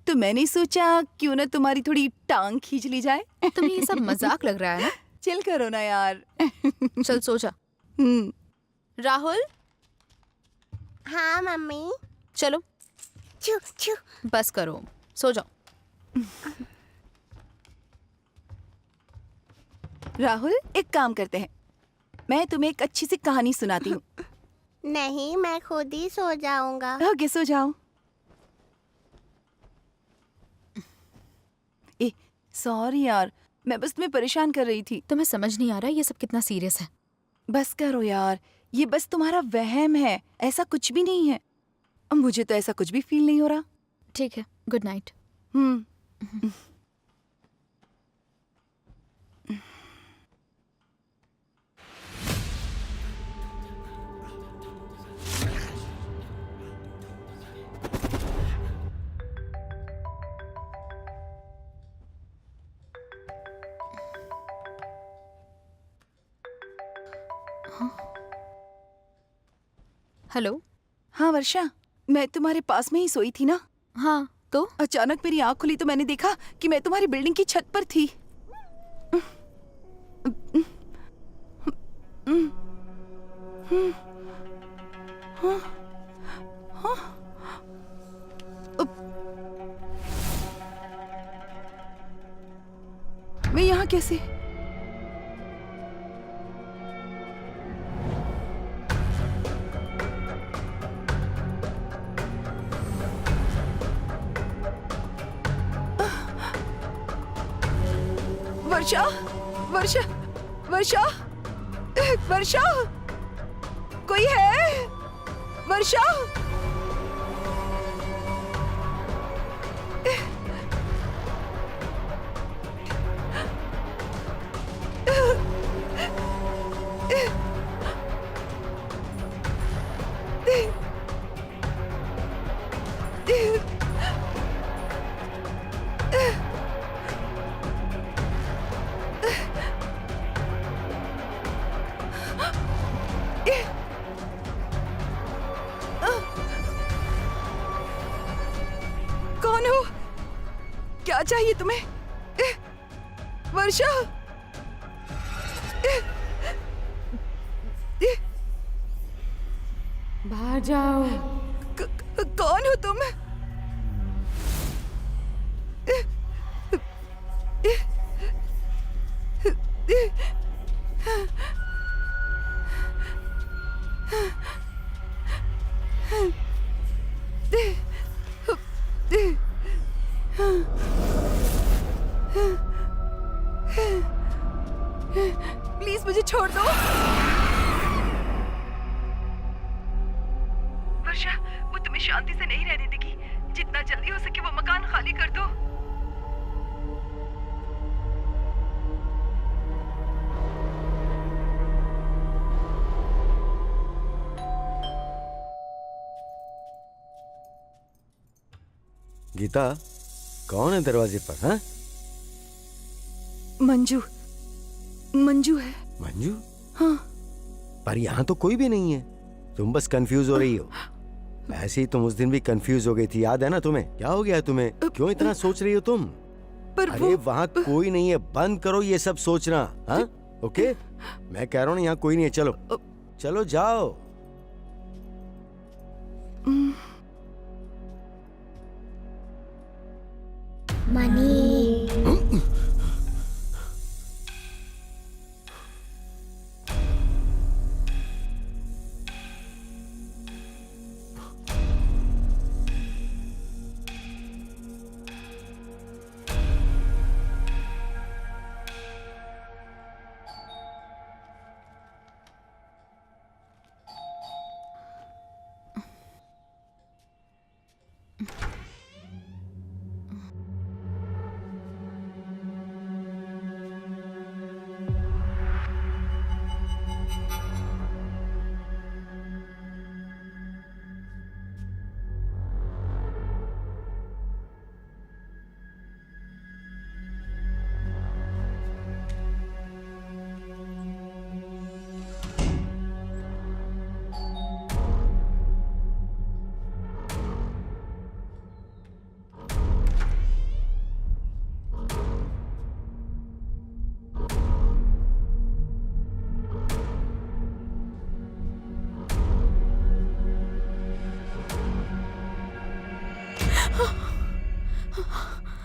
तो मैंने सोचा क्यों ना तुम्हारी थोड़ी टांग खींच ली जाए। तुम्हें ये सब मजाक लग रहा है ना? चिल करो ना यार। चल सो जा। राहुल, हाँ मम्मी। चलो छू छू। बस करो, सो जाओ। राहुल, एक काम करते हैं, मैं तुम्हें एक अच्छी सी कहानी सुनाती हूँ। नहीं, मैं खुद ही सो जाऊंगा। ओके, सो जाओ। ए, सॉरी यार, मैं बस तुम्हें परेशान कर रही थी। तुम्हें समझ नहीं आ रहा ये सब कितना सीरियस है। बस करो यार, ये बस तुम्हारा वहम है, ऐसा कुछ भी नहीं है। मुझे तो ऐसा कुछ भी फील नहीं हो रहा। ठीक है, गुड नाइट। हेलो। हाँ वर्षा, मैं तुम्हारे पास में ही सोई थी ना। हाँ, तो अचानक मेरी आँख खुली तो मैंने देखा कि मैं तुम्हारी बिल्डिंग की छत पर थी। मैं यहाँ कैसे? वर्षा, वर्षा, वर्षा, वर्षा, कोई है? वर्षा, कौन हो? क्या चाहिए तुम्हें? वर्षा, बाहर जाओ। कौन हो तुम? प्लीज मुझे छोड़ दो। वर्षा, वो तुम्हें शांति से नहीं रहने देगी। जितना जल्दी हो सके वो मकान खाली कर दो। गीता, कौन है दरवाजे पर? हाँ, मंजू, मंजू है। मंजू? हाँ। पर यहाँ तो कोई भी नहीं है। तुम बस कंफ्यूज हो रही हो। ऐसे ही तुम उस दिन भी कंफ्यूज हो गई थी, याद है ना तुम्हें? क्या हो गया तुम्हें? क्यों इतना सोच रही हो तुम? पर अरे वहाँ कोई नहीं है, बंद करो ये सब सोचना। हाँ, ओके? मैं कह रहा हूँ ना, यहाँ कोई नहीं है। चलो चलो जाओ। Money,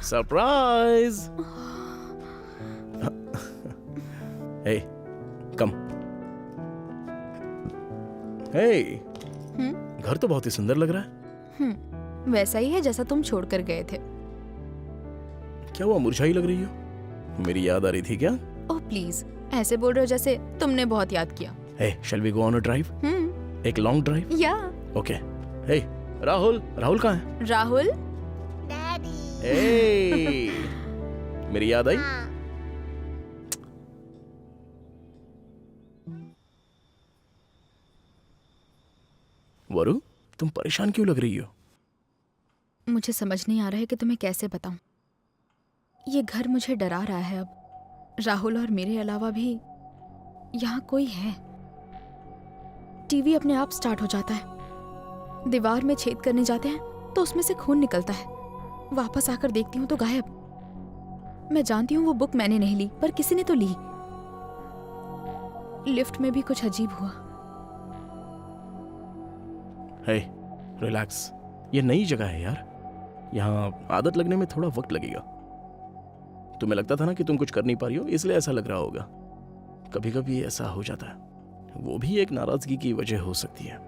surprise! हे, कम। हे, घर तो बहुत ही सुंदर लग रहा है। वैसा ही है जैसा तुम छोड़कर गए थे। क्या हुआ, मुरझाई लग रही हो? मेरी याद आ रही थी क्या? ओह प्लीज, ऐसे बोल रहे हो जैसे तुमने बहुत याद किया। Hey, shall we go on a drive? एक long drive? Yeah. Okay. Hey, Rahul, Rahul कहाँ है? राहुल? डैडी। हे, मेरी याद आई? वरु, तुम परेशान क्यों लग रही हो? मुझे समझ नहीं आ रहा है कि तुम्हें कैसे बताऊं। ये घर मुझे डरा रहा है अब। राहुल और मेरे अलावा भी यहाँ कोई है। टीवी अपने आप स्टार्ट हो जाता है। दीवार में छेद करने जाते हैं तो उसमें से खून निकलता है। वापस आकर देखती हूँ तो गायब। मैं जानती हूँ वो बुक मैंने नहीं ली, पर किसी ने तो ली। लिफ्ट में भी कुछ अजीब हुआ। हे, रिलैक्स। ये नई जगह है यार। यहाँ आदत लगने में थोड़ा वक्त लगेगा। तुम्हें लगता था ना कि तुम कुछ कर नहीं पा रही हो, इसलिए ऐसा लग रहा होगा। कभी कभी ऐसा हो जाता है। वो भी एक नाराजगी की वजह हो सकती है।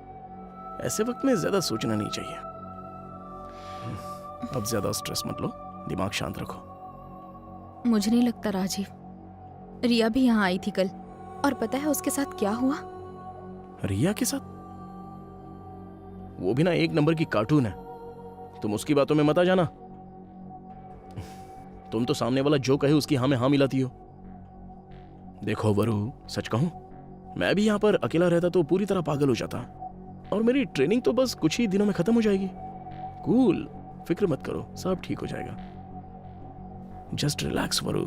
ऐसे वक्त में ज्यादा सोचना नहीं चाहिए। अब ज्यादा स्ट्रेस मत लो, दिमाग शांत रखो। मुझे नहीं लगता राजीव रिया भी यहाँ आई थी कल, और पता है उसके साथ क्या हुआ? रिया के साथ? वो भी ना एक नंबर की कार्टून है। तुम उसकी बातों में मत आ जाना। तुम तो सामने वाला जो कहे उसकी हाँ में हाँ मिलाती हो। देखो वरु, सच कहूं, मैं भी यहाँ पर अकेला रहता तो पूरी तरह पागल हो जाता, और मेरी ट्रेनिंग तो बस कुछ ही दिनों में खत्म हो जाएगी। कूल, फिक्र मत करो, सब ठीक हो जाएगा। जस्ट रिलैक्स वरु।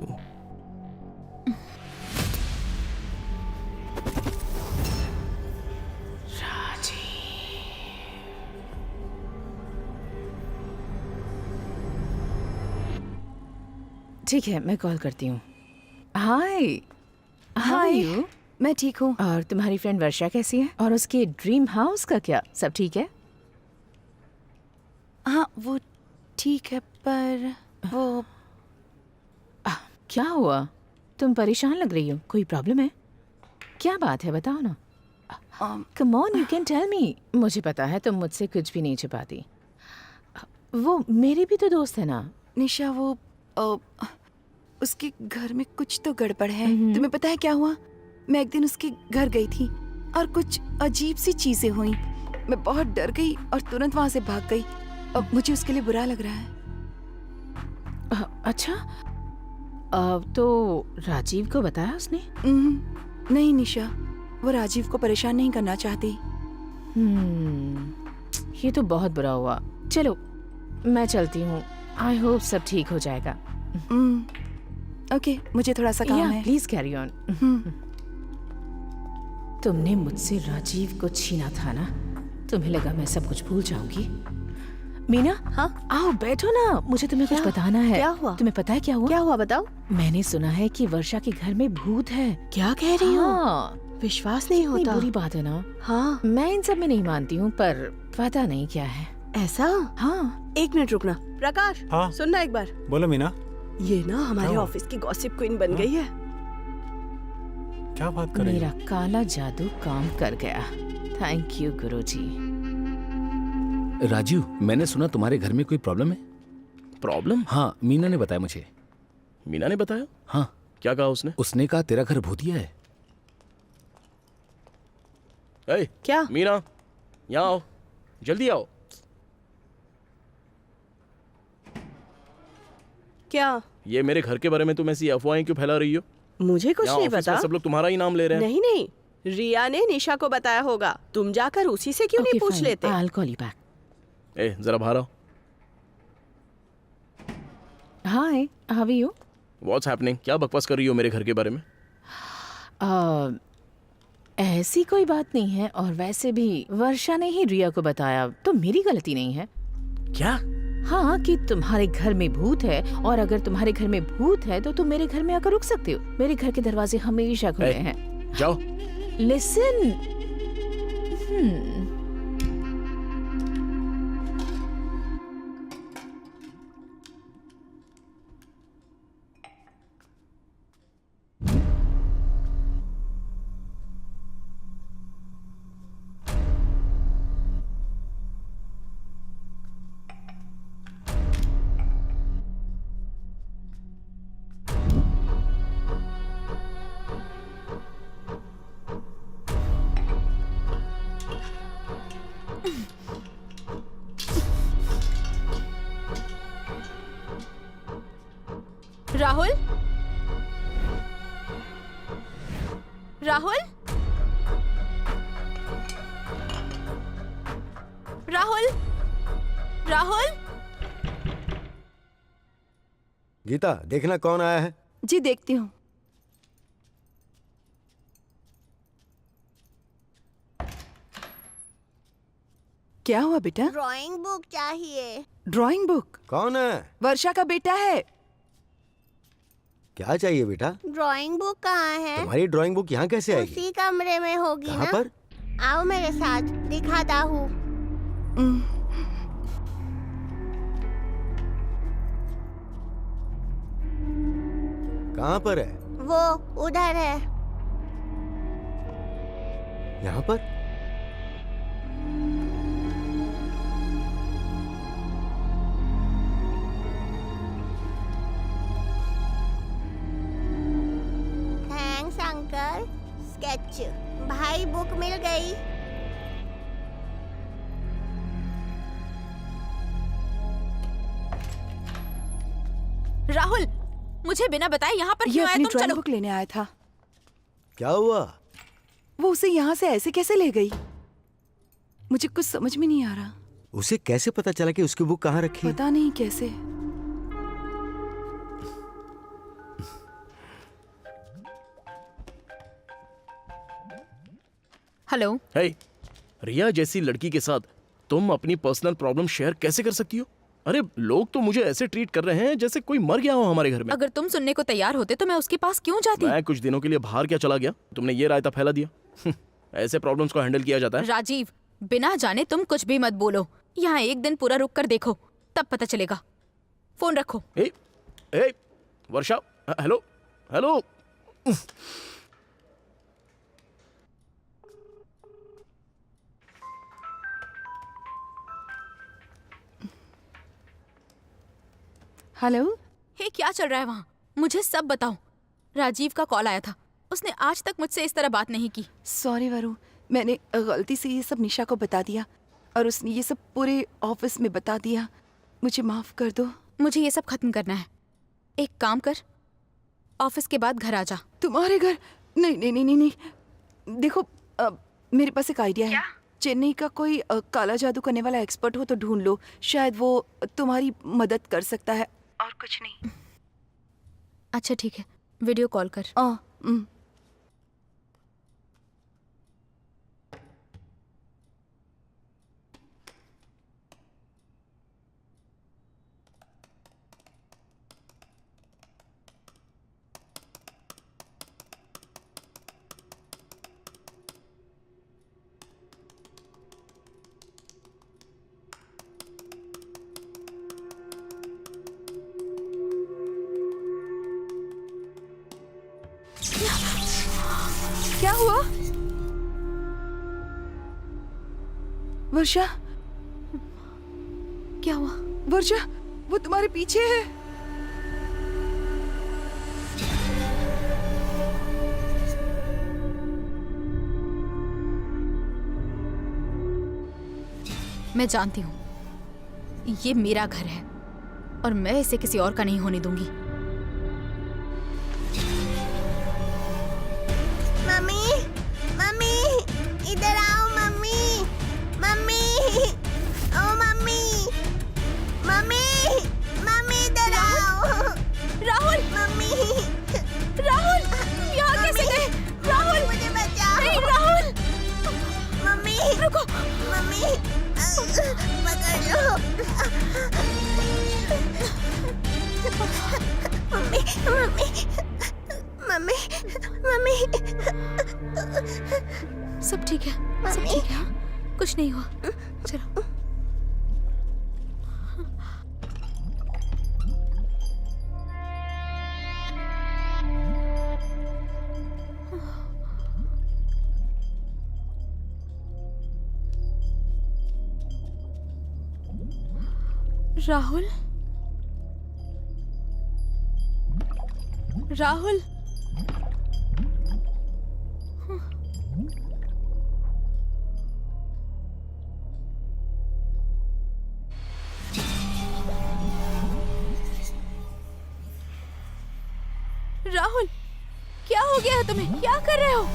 ठीक है, मैं कॉल करती हूँ। हाय। हाय। मैं ठीक हूँ। और तुम्हारी फ्रेंड वर्षा कैसी है? और उसके ड्रीम हाउस का क्या, सब ठीक है? हाँ वो ठीक है, पर वो क्या हुआ? तुम परेशान लग रही हो, कोई प्रॉब्लम है? क्या बात है, बताओ ना। Come on, you can tell me. मुझे पता है तुम मुझसे कुछ भी नहीं छुपाती। वो मेरी भी तो दोस्त है ना। निशा, वो उसके घर में कुछ तो गड़बड़ है। तुम्हें पता है क्या हुआ? मैं एक दिन उसके घर गई थी और कुछ अजीब सी चीजें हुई। मैं बहुत डर गई और तुरंत वहां से भाग गई। अब मुझे उसके लिए बुरा लग रहा है। अच्छा, तो राजीव को बताया उसने? नहीं निशा, वो राजीव को परेशान नहीं करना चाहती। ये तो बहुत बुरा हुआ। चलो मैं चलती हूँ। आई होप सब ठीक हो जाएगा। ओके, मुझे थोड़ा सा काम है। Please carry on. तुमने मुझसे राजीव को छीना था ना? तुम्हें लगा मैं सब कुछ भूल जाऊंगी? मीना, हाँ आओ बैठो ना, मुझे तुम्हें कुछ बताना है। क्या हुआ? तुम्हें पता है क्या हुआ? क्या हुआ बताओ। मैंने सुना है कि वर्षा के घर में भूत है। क्या कह रही हो? हाँ। विश्वास नहीं होता। बुरी बात है ना। हाँ, मैं इन सब में नहीं मानती हूँ, पर पता नहीं क्या है। ऐसा? हाँ। एक मिनट रुकना। प्रकाश, हाँ? सुनना एक बार। बोलो मीना। ये ना हमारे ऑफिस की गॉसिप क्वीन बन गई है। क्या बात कर रही मेरा काला जादू काम कर गया। थैंक यू गुरुजी। राजीव, मैंने सुना तुम्हारे घर में कोई प्रॉब्लम है। प्रॉब्लम? हाँ, मीना ने बताया मुझे। मीना ने बताया? हाँ। क्या कहा उसने? उसने कहा तेरा घर भूतिया है। क्या? मीना, यहाँ आओ, जल्दी आओ। क्या? ये मेरे घर के बारे में तुम ऐसी अफवाहें क्यों फैला रही हो? मुझे कुछ यहाँ नहीं ऑफिस में पता। सब लोग तुम्हारा ही नाम ले रहे हैं। नहीं नहीं, रिया ने निशा को बताया होगा। तुम जाकर उसी से क्यों नहीं पूछ लेते? I'll call you back. जरा बाहर आओ। Hi, how are you? What's happening? क्या बकवास कर रही हो मेरे घर के बारे में? ऐसी कोई बात नहीं है, और वैसे भी वर्षा ने ही रिया को बताया, तो मेरी गलती नहीं है। क्या? हाँ, कि तुम्हारे घर में भूत है, और अगर तुम्हारे घर में भूत है तो तुम मेरे घर में आकर रुक सकते हो। मेरे घर के दरवाजे हमेशा खुले हैं। जाओ। लिसन। राहुल, राहुल, राहुल, राहुल। गीता, देखना कौन आया है। जी देखती हूँ। क्या हुआ बेटा? ड्राइंग बुक चाहिए। Drawing book? कौन है? वर्षा का बेटा है। क्या चाहिए बेटा? ड्राइंग बुक कहाँ है? तुम्हारी ड्राइंग बुक यहाँ कैसे आएगी? उसी कमरे में होगी कहाँ ना? पर? आओ मेरे साथ, दिखाता हूँ। कहाँ पर है? वो उधर है। यहाँ पर? सच भाई बुक मिल गई। राहुल, मुझे बिना बताए यहाँ पर ये क्यों आए अपनी तुम? ड्राइंग चलो। बुक लेने आया था। क्या हुआ? वो उसे यहाँ से ऐसे कैसे ले गई? मुझे कुछ समझ में नहीं आ रहा। उसे कैसे पता चला कि उसकी बुक कहाँ रखी? पता नहीं कैसे। हेलो। हे, रिया जैसी लड़की के साथ तुम अपनी पर्सनल प्रॉब्लम शेयर कैसे कर सकती हो? अरे लोग तो मुझे ऐसे ट्रीट कर रहे हैं जैसे कोई मर गया हो हमारे घर में। अगर तुम सुनने को तैयार होते तो मैं उसके पास क्यों जाती? मैं कुछ दिनों के लिए बाहर क्या चला गया, तुमने ये रायता फैला दिया। ऐसे प्रॉब्लम्स को हैंडल किया जाता है। राजीव, बिना जाने तुम कुछ भी मत बोलो। यहाँ एक दिन पूरा रुक कर देखो, तब पता चलेगा। फोन रखो। ए, वर्षा, हेलो हेलो। हेलो। हे, क्या चल रहा है वहाँ? मुझे सब बताओ। राजीव का कॉल आया था, उसने आज तक मुझसे इस तरह बात नहीं की। सॉरी वरु, मैंने गलती से ये सब निशा को बता दिया और उसने ये सब पूरे ऑफिस में बता दिया। मुझे माफ कर दो। मुझे ये सब खत्म करना है। एक काम कर, ऑफिस के बाद घर आ जा। तुम्हारे घर? नहीं नहीं नहीं नहीं, नहीं। देखो मेरे पास एक आइडिया है। चेन्नई का कोई काला जादू करने वाला एक्सपर्ट हो तो ढूंढ लो, शायद वो तुम्हारी मदद कर सकता है। और कुछ नहीं। अच्छा ठीक है, वीडियो कॉल कर। क्या हुआ? वर्षा, क्या हुआ? वर्षा, वो तुम्हारे पीछे है। मैं जानती हूँ, ये मेरा घर है और मैं इसे किसी और का नहीं होने दूंगी। मम्मी, मम्मी, इधर आओ मम्मी, मम्मी, ओ मम्मी, मम्मी, मम्मी इधर आओ। राहुल, मम्मी, राहुल, यहाँ कैसे गए? राहुल, मुझे बचाओ। नहीं, राहुल, मम्मी, रुको। मम्मी, पकड़ लो। Mummy, mummy, mummy, mummy. सब ठीक है, सब ठीक है, हाँ? कुछ नहीं हुआ। चलो। राहुल, राहुल, राहुल, क्या हो गया है तुम्हें? क्या कर रहे हो?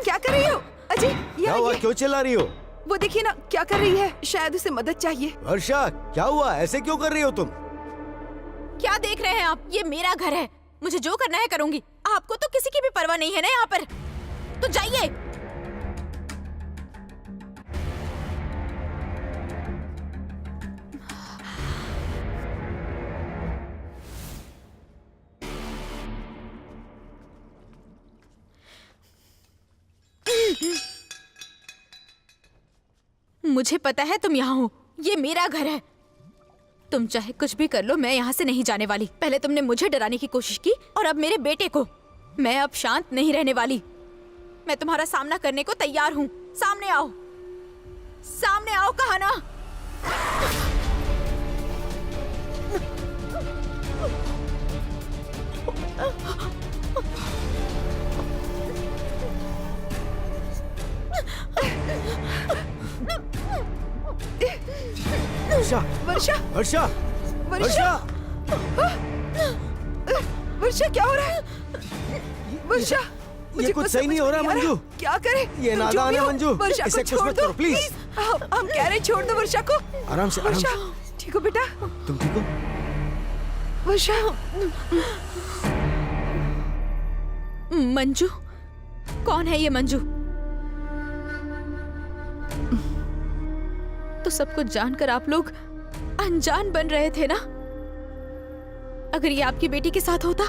क्या कर रही हो? अजय, क्या हुआ? क्यों चिल्ला रही हो? वो देखिए ना क्या कर रही है, शायद उसे मदद चाहिए। वर्षा, क्या हुआ? ऐसे क्यों कर रही हो तुम? क्या देख रहे हैं आप? ये मेरा घर है, मुझे जो करना है करूंगी। आपको तो किसी की भी परवाह नहीं है ना यहाँ पर, तो जाइए। मुझे पता है तुम यहाँ हो, ये मेरा घर है। तुम चाहे कुछ भी कर लो, मैं यहाँ से नहीं जाने वाली। पहले तुमने मुझे डराने की कोशिश की और अब मेरे बेटे को। मैं अब शांत नहीं रहने वाली। मैं तुम्हारा सामना करने को तैयार हूँ। सामने आओ, सामने आओ कहा ना। वर्षा वर्षा वर्षा वर्षा वर्षा क्या हो रहा है? वर्षा ये कुछ सही नहीं हो रहा मंजू। क्या करे? ये नादान है मंजू। वर्षा इसे को कुछ छोड़ मत दो करो, प्लीज। हम कह रहे छोड़ दो वर्षा को। आराम से, आराम वर्षा से। ठीक हो बेटा? तुम ठीक हो? वर्षा मंजू? कौन है ये मंजू? तो सब कुछ जानकर आप लोग अनजान बन रहे थे ना? अगर ये आपकी बेटी के साथ होता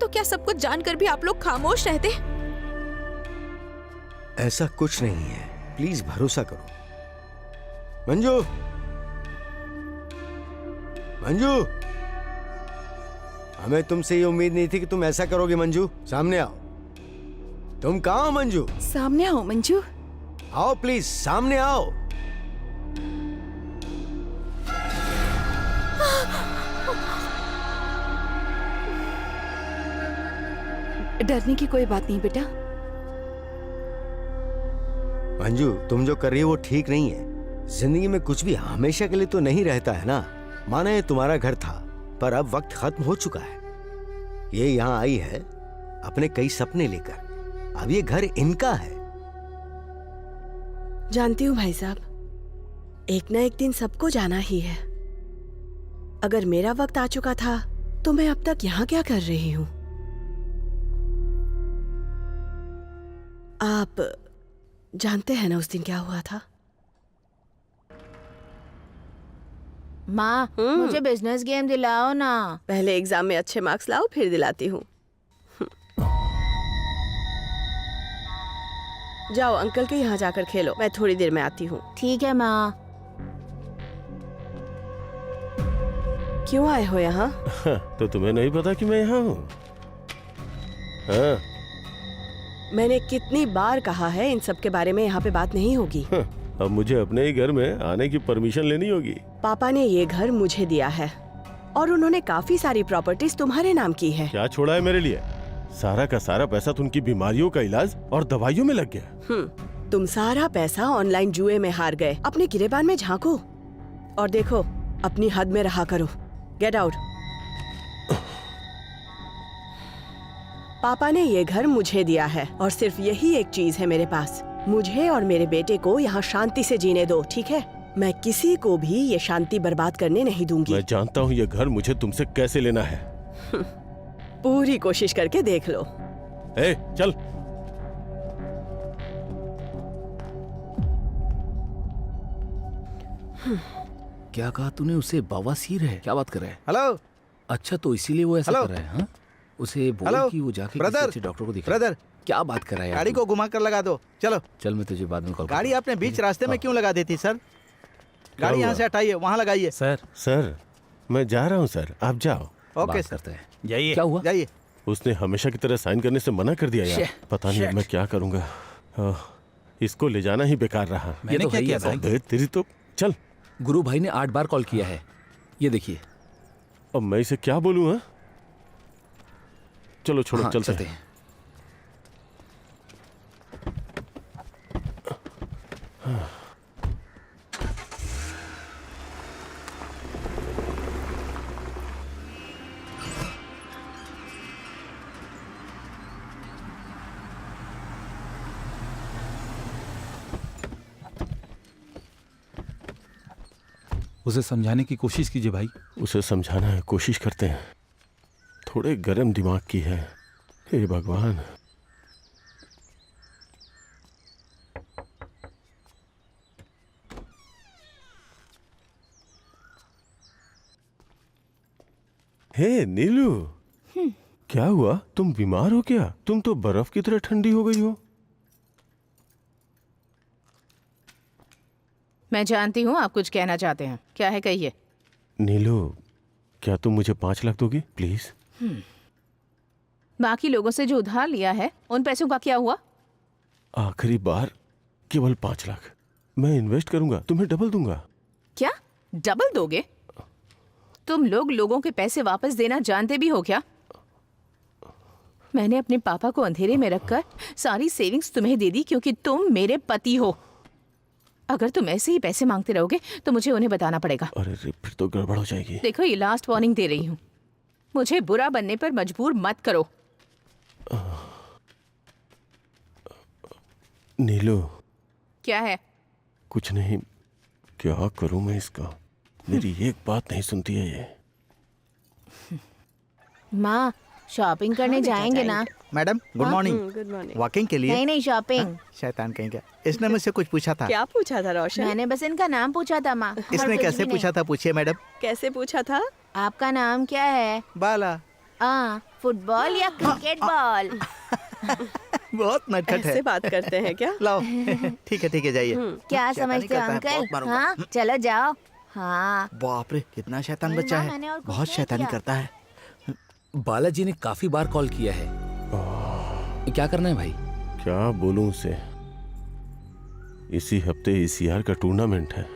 तो क्या सब कुछ जानकर भी आप लोग खामोश रहते? ऐसा कुछ नहीं है, प्लीज भरोसा करो। मंजू, मंजू, हमें तुमसे ये उम्मीद नहीं थी कि तुम ऐसा करोगे। मंजू, सामने आओ। तुम कहाँ हो मंजू? सामने आओ मंजू। आओ प्लीज, सामने आओ। डरने की कोई बात नहीं बेटा। मंजू, तुम जो कर रही हो वो ठीक नहीं है। जिंदगी में कुछ भी हमेशा के लिए तो नहीं रहता है ना। माना ये तुम्हारा घर था, पर अब वक्त खत्म हो चुका है। ये यहाँ आई है अपने कई सपने लेकर। अब ये घर इनका है। जानती हूँ भाई साहब, एक ना एक दिन सबको जाना ही है। अगर मेरा वक्त आ चुका था तो मैं अब तक यहाँ क्या कर रही हूँ? आप जानते हैं ना उस दिन क्या हुआ था? माँ, मुझे बिजनेस गेम दिलाओ ना। पहले एग्जाम में अच्छे मार्क्स लाओ, फिर दिलाती हूँ। जाओ अंकल के यहाँ जाकर खेलो, मैं थोड़ी देर में आती हूँ। ठीक है माँ। क्यों आए हो यहाँ? तो तुम्हें नहीं पता कि मैं यहाँ हूँ? हाँ। मैंने कितनी बार कहा है इन सब के बारे में यहाँ पे बात नहीं होगी। अब मुझे अपने ही घर में आने की परमिशन लेनी होगी। पापा ने ये घर मुझे दिया है और उन्होंने काफी सारी प्रॉपर्टीज तुम्हारे नाम की है। क्या छोड़ा है मेरे लिए? सारा का सारा पैसा तो उनकी बीमारियों का इलाज और दवाइयों में लग गया। तुम सारा पैसा ऑनलाइन जुए में हार गए। अपने गिरेबान में झांको और देखो, अपनी हद में रहा करो। Get out. पापा ने ये घर मुझे दिया है और सिर्फ यही एक चीज है मेरे पास। मुझे और मेरे बेटे को यहाँ शांति से जीने दो, ठीक है? मैं किसी को भी ये शांति बर्बाद करने नहीं दूंगी। मैं जानता हूँ ये घर मुझे तुमसे कैसे लेना है। पूरी कोशिश करके देख लो। ए, चल। क्या कहा तूने? उसे बवासीर है? क्या बात कर रहा है? हेलो। अच्छा, तो इसीलिए वो ऐसा कर रहा है? हाँ? उसे बोल कि वो जाके किसी अच्छे डॉक्टर को दिखा। ब्रदर, क्या बात कर रहा है? गाड़ी को घुमा कर लगा दो। चलो चल, मैं तुझे बाद में कॉल। गाड़ी आपने बीच रास्ते में क्यों लगा दी थी सर? गाड़ी यहाँ से हटाइए, वहाँ लगाइए। सर, मैं जा रहा हूँ सर, आप जाओ। ओके करते हैं। जाइए। क्या हुआ? जाइए। उसने हमेशा की तरह साइन करने से मना कर दिया यार। पता नहीं मैं क्या करूँगा। इसको ले जाना ही बेकार रहा। ये तो क्या किया था? तेरी तो। चल। गुरु भाई ने 8 बार कॉल किया है, ये देखिए। अब मैं इसे क्या बोलूँ? हाँ, चलो छोड़ो, चलते हैं। उसे समझाने की कोशिश कीजिए भाई। उसे समझाना है, कोशिश करते हैं। थोड़े गर्म दिमाग की है। हे भगवान। हे नीलू, क्या हुआ? तुम बीमार हो क्या? तुम तो बर्फ की तरह ठंडी हो गई हो। मैं जानती हूँ आप कुछ कहना चाहते हैं। क्या है कहिए। नीलू, क्या तुम मुझे 5 लाख दोगी प्लीज? बाकी लोगों से जो उधार लिया है उन पैसों का क्या हुआ? आखिरी बार केवल 5 लाख। मैं इन्वेस्ट करूंगा, तुम्हें डबल दूंगा। क्या डबल दोगे? तुम लोग लोगों के पैसे वापस देना जानते भी हो क्या? मैंने अपने पापा को अंधेरे में रखकर सारी सेविंग्स तुम्हें दे दी क्योंकि तुम मेरे पति हो। अगर तुम ऐसे ही पैसे मांगते रहोगे तो मुझे उन्हें बताना पड़ेगा। अरे फिर तो गड़बड़ हो जाएगी। देखो, ये लास्ट वार्निंग दे रही हूँ। मुझे बुरा बनने पर मजबूर मत करो। नीलू, क्या है? कुछ नहीं। क्या करूं मैं इसका? मेरी एक बात नहीं सुनती है ये। माँ, शॉपिंग करने जाएंगे ना? Madam good morning. Good morning. Walking के लिए? नहीं शॉपिंग। शैतान कहीं क्या। इसने मुझसे कुछ पूछा था। क्या पूछा था रोशन? मैंने बस इनका नाम पूछा था माँ। इसने कैसे पूछा था? पूछिए मैडम। कैसे पूछा था? आपका नाम क्या है? बाला। फुटबॉल या क्रिकेट बॉल? बहुत नटखट है। ऐसे बात करते हैं क्या? लाओ। ठीक है जाइए। क्या शैतानी समझते हो करता है, अंकल? बहुत मारूंगा। हाँ, चलो जाओ। हाँ, बाप रे, कितना शैतान अरे बच्चा माँ, है। मैंने और कुछ बहुत नहीं शैतानी किया। करता है। बालाजी ने काफी बार कॉल किया है। क्या करना है भाई? क्या बोलूं उसे? इसी हफ्ते ECR का टूर्नामेंट है।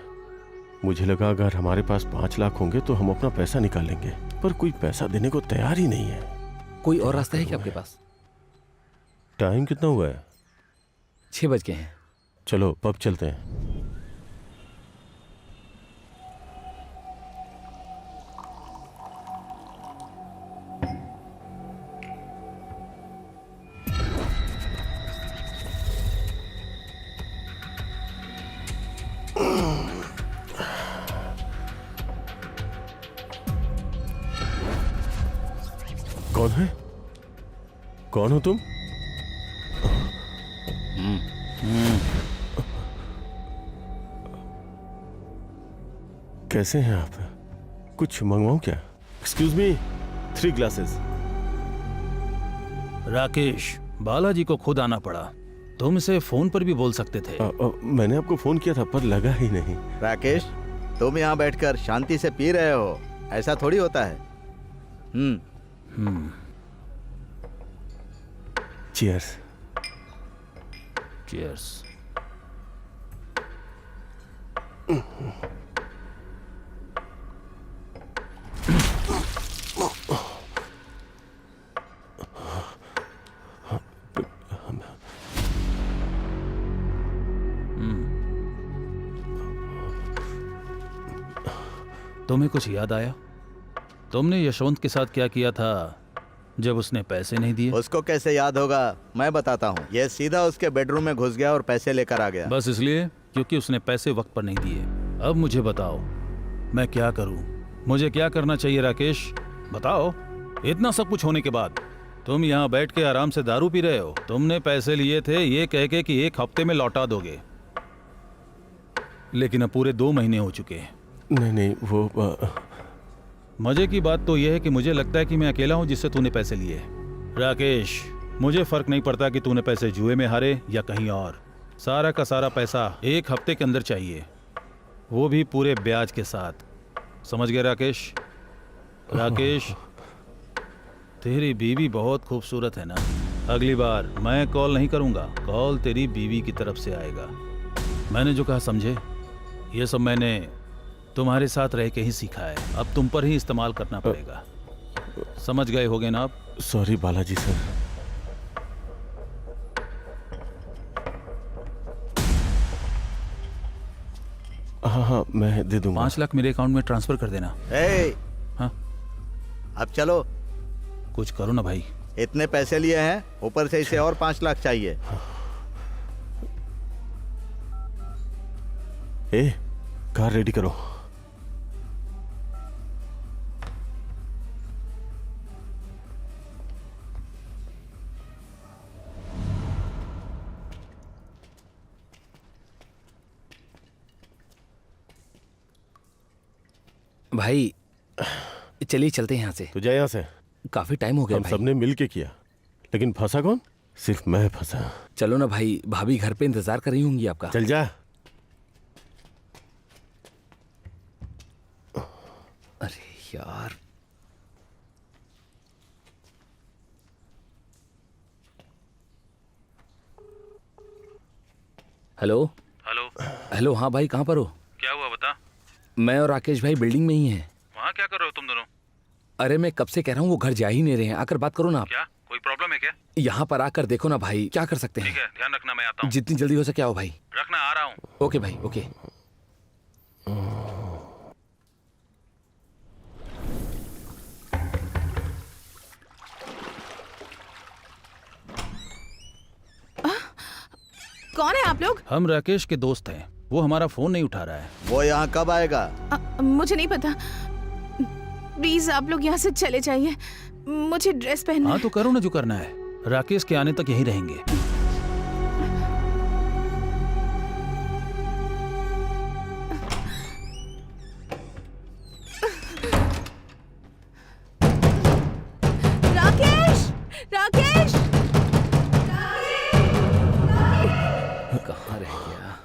मुझे लगा अगर हमारे पास 5 लाख होंगे तो हम अपना पैसा निकालेंगे, पर कोई पैसा देने को तैयार ही नहीं है। कोई और रास्ता है क्या आपके पास? टाइम कितना हुआ है? 6 बज गए हैं। चलो पब चलते हैं। कौन है? कौन हो तुम? कैसे हैं आप? कुछ मंगवाऊं क्या? Excuse me, 3 glasses. Rakesh, Balaji को खुद आना पड़ा। तुम इसे फोन पर भी बोल सकते थे। मैंने आपको फोन किया था पर लगा ही नहीं। राकेश, तुम यहाँ बैठकर शांति से पी रहे हो, ऐसा थोड़ी होता है। चीयर्स। चीयर्स। तुम्हें कुछ याद आया? तुमने यशवंत के साथ क्या किया था जब उसने पैसे नहीं दिए? उसको कैसे याद होगा, मैं बताता हूँ। ये सीधा उसके बेडरूम में घुस गया और पैसे लेकर आ गया। बस इसलिए क्योंकि उसने पैसे वक्त पर नहीं दिए। अब मुझे बताओ, मैं क्या करूं? मुझे क्या करना चाहिए राकेश? बताओ। इतना सब कुछ होने के बाद तुम यहाँ बैठ के आराम से दारू पी रहे हो। तुमने पैसे लिए थे ये कह के कि 1 हफ्ते में लौटा दोगे, लेकिन अब पूरे 2 महीने हो चुके हैं। नहीं, वो मजे की बात तो यह है कि मुझे लगता है कि मैं अकेला हूं जिससे तूने पैसे लिए। राकेश, मुझे फर्क नहीं पड़ता कि तूने पैसे जुए में हारे या कहीं और। सारा का सारा पैसा 1 हफ्ते के अंदर चाहिए, वो भी पूरे ब्याज के साथ। समझ गए राकेश? राकेश, तेरी बीवी बहुत खूबसूरत है ना? अगली बार मैं कॉल नहीं करूंगा, कॉल तेरी बीवी की तरफ से आएगा। मैंने जो कहा समझे? ये सब मैंने तुम्हारे साथ रह के ही सीखा है, अब तुम पर ही इस्तेमाल करना पड़ेगा। समझ गए होगे ना आप? Sorry Balaji sir. हाँ, मैं दे दूंगा। 5 लाख मेरे अकाउंट में ट्रांसफर कर देना। हाँ, अब चलो। कुछ करो ना भाई। इतने पैसे लिए हैं, ऊपर से इसे और 5 लाख चाहिए। कार रेडी करो। भाई चलिए चलते हैं यहाँ से। तू जा यहाँ से। काफी टाइम हो गया हम भाई। सबने मिल के किया, लेकिन फंसा कौन? सिर्फ मैं फंसा। चलो ना भाई, भाभी घर पे इंतजार कर रही होंगी आपका। चल जा। अरे यार, हेलो हेलो। हेलो, हाँ भाई, कहाँ पर हो? क्या हुआ बता। मैं और राकेश भाई बिल्डिंग में ही हैं। वहाँ क्या कर रहे हो तुम दोनों? अरे मैं कब से कह रहा हूँ, वो घर जा ही नहीं रहे हैं। आकर बात करो ना आप। क्या कोई प्रॉब्लम है क्या? यहाँ पर आकर देखो ना भाई, क्या कर सकते हैं। ठीक है, ध्यान रखना, मैं आता हूँ। जितनी जल्दी हो सके आओ भाई। रखना, आ रहा हूँ। ओके भाई, ओके। कौन है आप लोग? हम राकेश के दोस्त हैं। वो हमारा फोन नहीं उठा रहा है। वो यहाँ कब आएगा? मुझे नहीं पता। प्लीज आप लोग यहाँ से चले जाइए, मुझे ड्रेस पहनना हाँ तो करो ना जो करना है। राकेश के आने तक यहीं रहेंगे। राकेश, राकेश, कहाँ रह गया?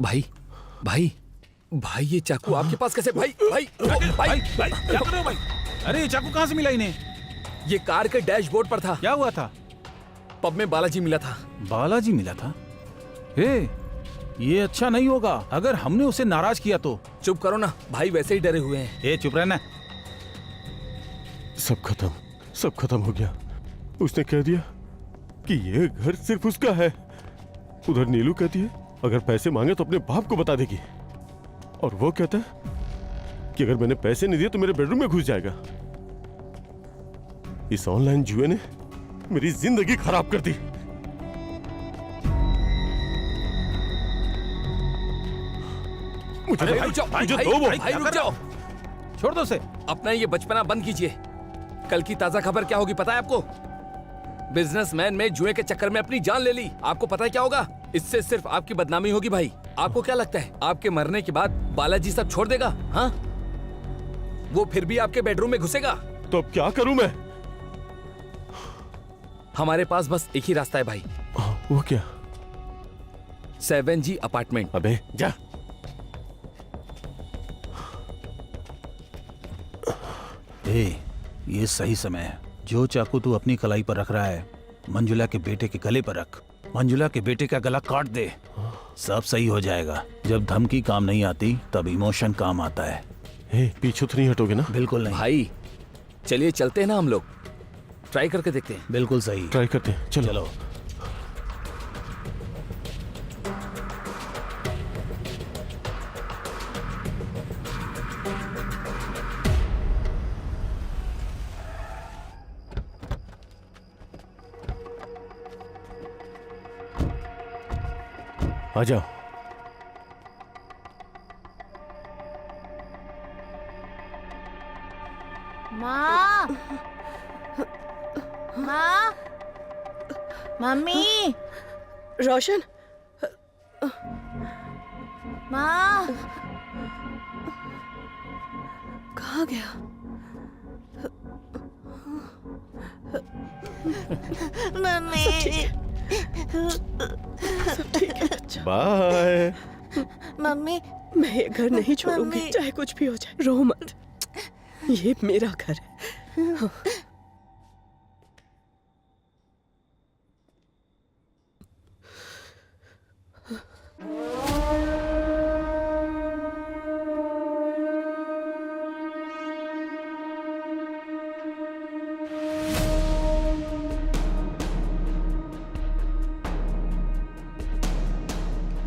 भाई भाई भाई, ये चाकू आपके पास कैसे? भाई भाई भाई भाई क्या कर रहे हो भाई? अरे ये चाकू कहाँ से मिला इन्हें? ये कार के डैशबोर्ड पर था। क्या हुआ था? पब में बालाजी मिला था। बालाजी मिला था? ये अच्छा नहीं होगा अगर हमने उसे नाराज किया तो। चुप करो ना भाई, वैसे ही डरे हुए हैं। चुप रहना। सब खत्म हो गया। उसने कह दिया कि ये घर सिर्फ उसका है। उधर नीलू कहती है अगर पैसे मांगे तो अपने बाप को बता देगी, और वो कहता है कि अगर मैंने पैसे नहीं दिए तो मेरे बेडरूम में घुस जाएगा। इस ऑनलाइन जुए ने मेरी जिंदगी खराब कर दी। मुझे रुक जाओ। छोड़ दो उसे। अपना ये बचपना बंद कीजिए। कल की ताजा खबर क्या होगी पता है आपको? बिजनेसमैन में जुए के चक्कर में अपनी जान ले ली। आपको पता है क्या होगा? इससे सिर्फ आपकी बदनामी होगी भाई। आपको क्या लगता है आपके मरने के बाद बालाजी सब छोड़ देगा? हाँ, वो फिर भी आपके बेडरूम में घुसेगा। तो अब क्या करूं मैं? हमारे पास बस एक ही रास्ता है भाई। वो क्या? 7G apartment. अबे जा। ये सही समय है। जो चाकू तू अपनी कलाई पर रख रहा है, मंजुला के बेटे के गले पर रख। मंजुला के बेटे का गला काट दे, सब सही हो जाएगा। जब धमकी काम नहीं आती तब इमोशन काम आता है। पीछे तो नहीं हटोगे ना? बिल्कुल नहीं भाई। चलिए चलते हैं ना हम लोग, ट्राई करके देखते हैं। बिल्कुल सही, ट्राई करते हैं। चलो। आ जाओ। माँ, माँ, मम्मी, रोशन, माँ, कहाँ गया? मम्मी, सब ठीक है बच्चा। बाय। मम्मी, मैं ये घर नहीं छोड़ूंगी, चाहे कुछ भी हो जाए। रो मत, ये मेरा घर है।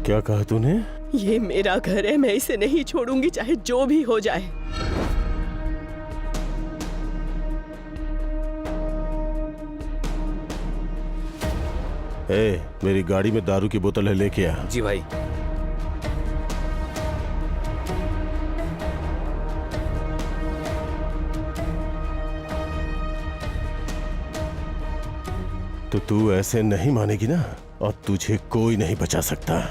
क्या कहा तूने? ये मेरा घर है, मैं इसे नहीं छोड़ूंगी चाहे जो भी हो जाए। मेरी गाड़ी में दारू की बोतल है, लेके आ। जी भाई। तो तू ऐसे नहीं मानेगी ना, और तुझे कोई नहीं बचा सकता।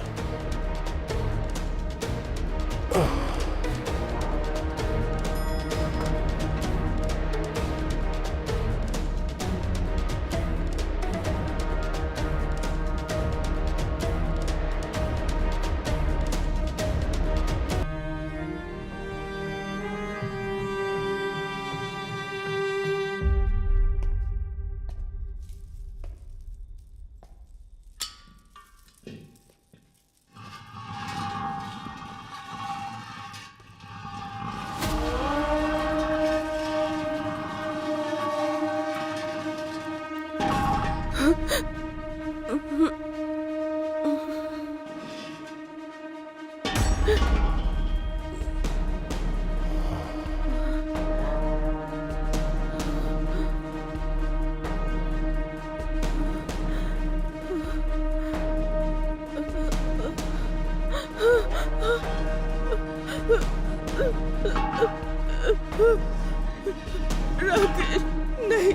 राकेश, नहीं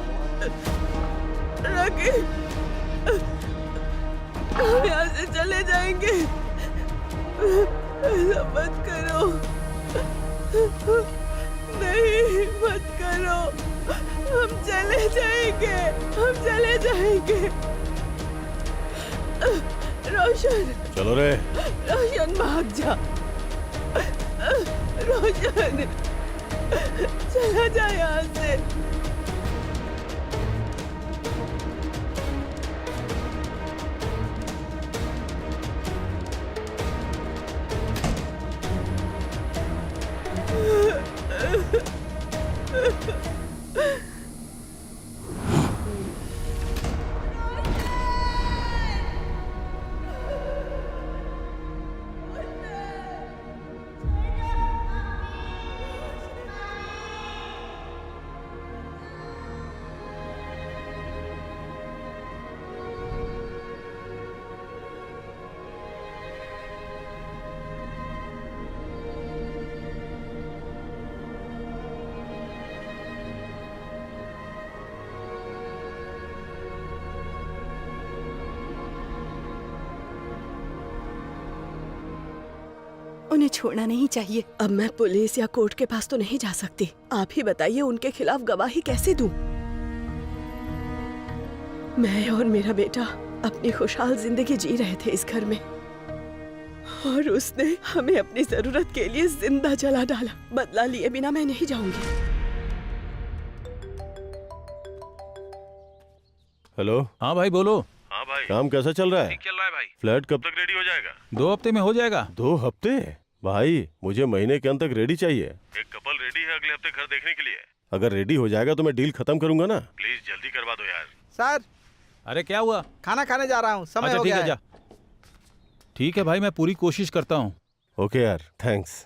राकेश, हम यहाँ से चले जाएंगे। ऐसा मत करो, नहीं मत करो, हम चले जाएंगे, हम चले जाएंगे। रोशन, चलो रे। रोशन भाग जा, रोशन चला जा यहाँ से। उन्हें छोड़ना नहीं चाहिए। अब मैं पुलिस या कोर्ट के पास तो नहीं जा सकती। आप ही बताइए उनके खिलाफ गवाही कैसे दूं? मैं और मेरा बेटा अपनी खुशहाल जिंदगी जी रहे थे इस घर में, और उसने हमें अपनी जरूरत के लिए जिंदा जला डाला। बदला लिए बिना मैं नहीं जाऊंगी। हेलो। हाँ भाई बोलो। हाँ भाई, काम कैसा चल रहा है? ठीक चल रहा है भाई। फ्लैट कब तक रेडी हो जाएगा? 2 हफ्ते में हो जाएगा। 2 हफ्ते? भाई मुझे महीने के अंत तक रेडी चाहिए। एक कपल रेडी है अगले हफ्ते घर देखने के लिए। अगर रेडी हो जाएगा तो मैं डील खत्म करूंगा ना। प्लीज जल्दी करवा दो यार। सर, अरे क्या हुआ? खाना खाने जा रहा हूँ, समय अच्छा हो ठीक गया है, जा। ठीक है भाई, मैं पूरी कोशिश करता हूँ। ओके यार, थैंक्स।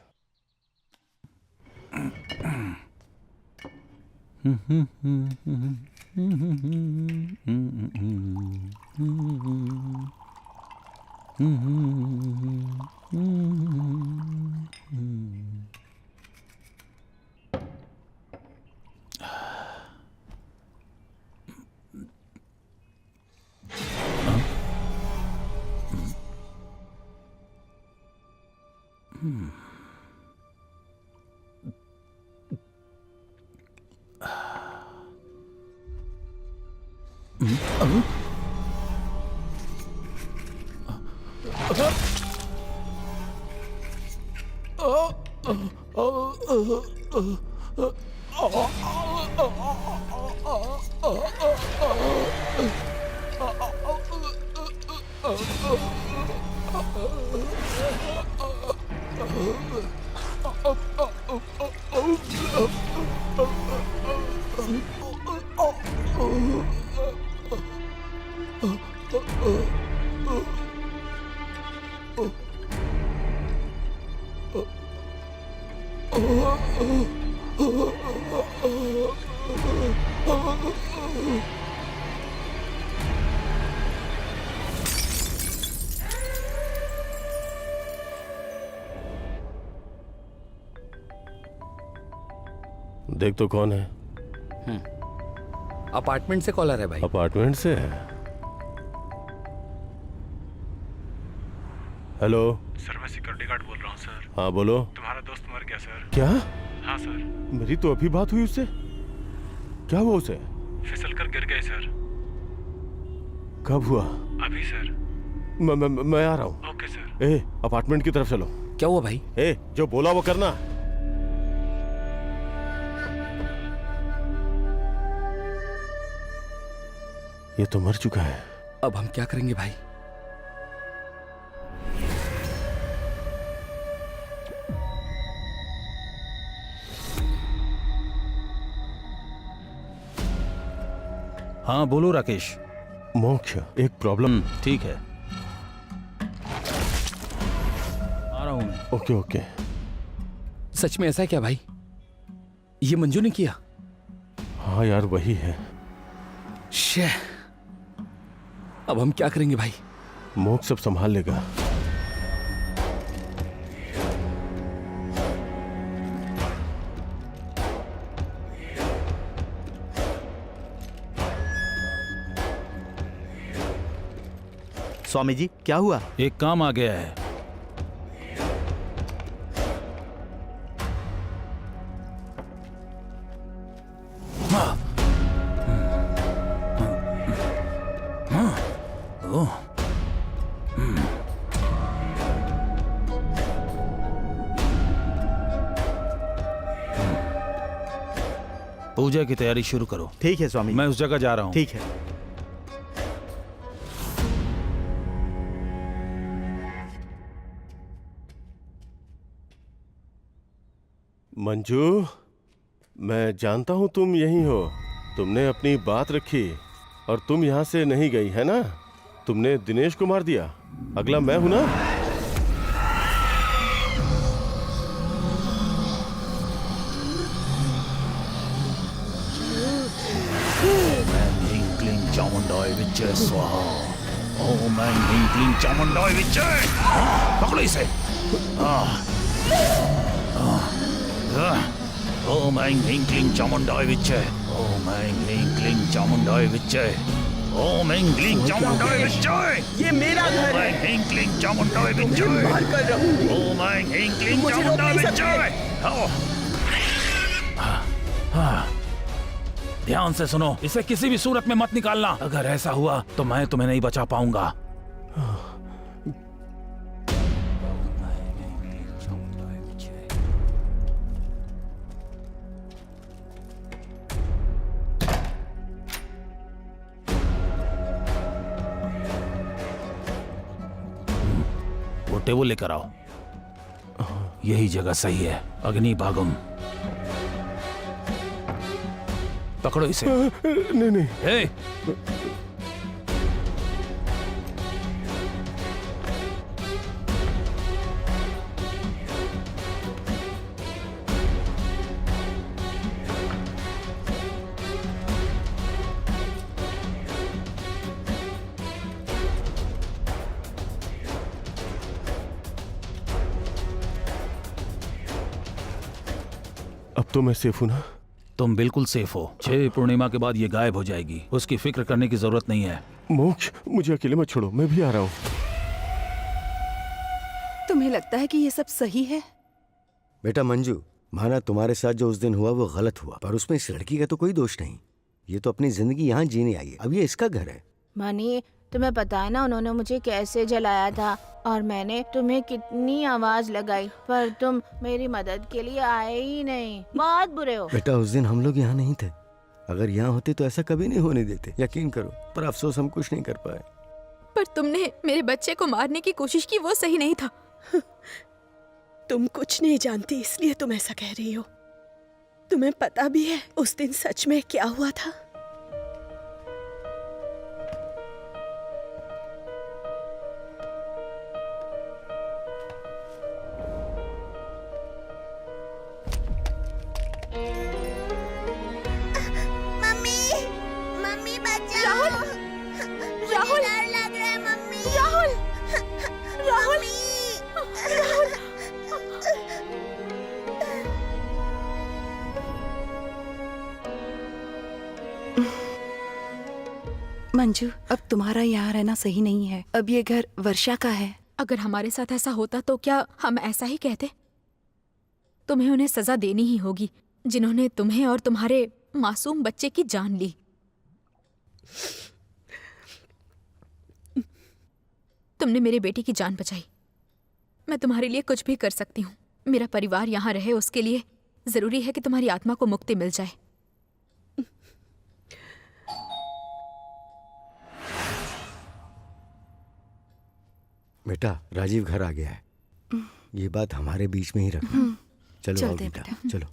देख तो कौन है। अपार्टमेंट से कॉलर है भाई। अपार्टमेंट से है? हेलो सर, मैं सिक्योरिटी गार्ड बोल रहा हूँ सर। हाँ बोलो। तुम्हारा दोस्त मर गया सर। क्या? हाँ सर। मेरी तो अभी बात हुई उससे। क्या हुआ उसे? फिसल कर गिर गए सर। कब हुआ? अभी सर। मैं आ रहा हूँ। Okay sir. ए, अपार्टमेंट की तरफ चलो। क्या हुआ भाई? ए, जो बोला वो करना। ये तो मर चुका है। अब हम क्या करेंगे भाई? हाँ बोलो राकेश। मोक्ष, एक प्रॉब्लम। ठीक है, आ रहा हूं मैं। Okay okay. सच में ऐसा है क्या भाई? ये मंजू ने किया? हाँ यार, वही है। शे, अब हम क्या करेंगे भाई? मोक्ष सब संभाल लेगा। स्वामी जी, क्या हुआ? एक काम आ गया है। पूजा की तैयारी शुरू करो। ठीक है स्वामी। मैं उस जगह जा रहा हूँ। ठीक है। मंजू, मैं जानता हूं तुम यहीं हो। तुमने अपनी बात रखी और तुम यहां से नहीं गई, है ना? तुमने दिनेश को मार दिया। अगला मैं हूं ना? पकड़ो इसे। ओम ऐं ह्रीं क्लीं चामुंडाय विच्चे। ओम ऐं ह्रीं क्लीं चामुंडाय विच्चे। ओम ऐं क्लीं चामुंडाय विच्चे। ये मेरा घर है। ओम ऐं ह्रीं क्लीं चामुंडाय विच्चे। तुम्हें मार कर रहूंगी। ओम ऐं ह्रीं क्लीं मुझे रोक चामुंडाय नहीं विच्चे। ध्यान से सुनो, इसे किसी भी सूरत में मत निकालना। अगर ऐसा हुआ तो मैं तुम्हें नहीं बचा पाऊंगा। वो टेबल लेकर आओ। यही जगह सही है। अग्नि भागम। पकड़ो इसे। नहीं नहीं। हे! अब तो मैं सेफ हूं ना? तुम बिल्कुल सेफ हो। 6 पूर्णिमा के बाद ये गायब हो जाएगी। उसकी फिक्र करने की जरूरत नहीं है। मोक्ष, मुझे अकेले मत छोड़ो, मैं भी आ रहा हूँ। तुम्हें लगता है कि ये सब सही है? बेटा मंजू, माना तुम्हारे साथ जो उस दिन हुआ वो गलत हुआ, पर उसमें इस लड़की का तो कोई दोष नहीं। ये तो अपनी जिंदगी यहाँ जीने आई है। अब ये इसका घर है। मनी, तुम्हें पता है ना उन्होंने मुझे कैसे जलाया था, और मैंने तुम्हें कितनी आवाज लगाई, पर तुम मेरी मदद के लिए आए ही नहीं। बहुत बुरे हो। बेटा, उस दिन हम लोग यहाँ नहीं थे। अगर यहाँ होते तो ऐसा कभी नहीं होने देते, यकीन करो। पर अफसोस हम कुछ नहीं कर पाए। पर तुमने मेरे बच्चे को मारने की कोशिश की, वो सही नहीं था। तुम कुछ नहीं जानती इसलिए तुम ऐसा कह रही हो। तुम्हें पता भी है उस दिन सच में क्या हुआ था? मम्मी बचाओ। राहुल, डर लग रहा है मम्मी। राहुल, राहुल, राहुल। मंजू, अब तुम्हारा यहाँ रहना सही नहीं है। अब ये घर वर्षा का है। अगर हमारे साथ ऐसा होता तो क्या हम ऐसा ही कहते? तुम्हें उन्हें सजा देनी ही होगी, जिन्होंने तुम्हें और तुम्हारे मासूम बच्चे की जान ली। तुमने मेरी बेटी की जान बचाई। मैं तुम्हारे लिए कुछ भी कर सकती हूँ। मेरा परिवार यहाँ रहे, उसके लिए जरूरी है कि तुम्हारी आत्मा को मुक्ति मिल जाए। बेटा, राजीव घर आ गया है। ये बात हमारे बीच में ही रखना। चलो आओ बेटा, चलो।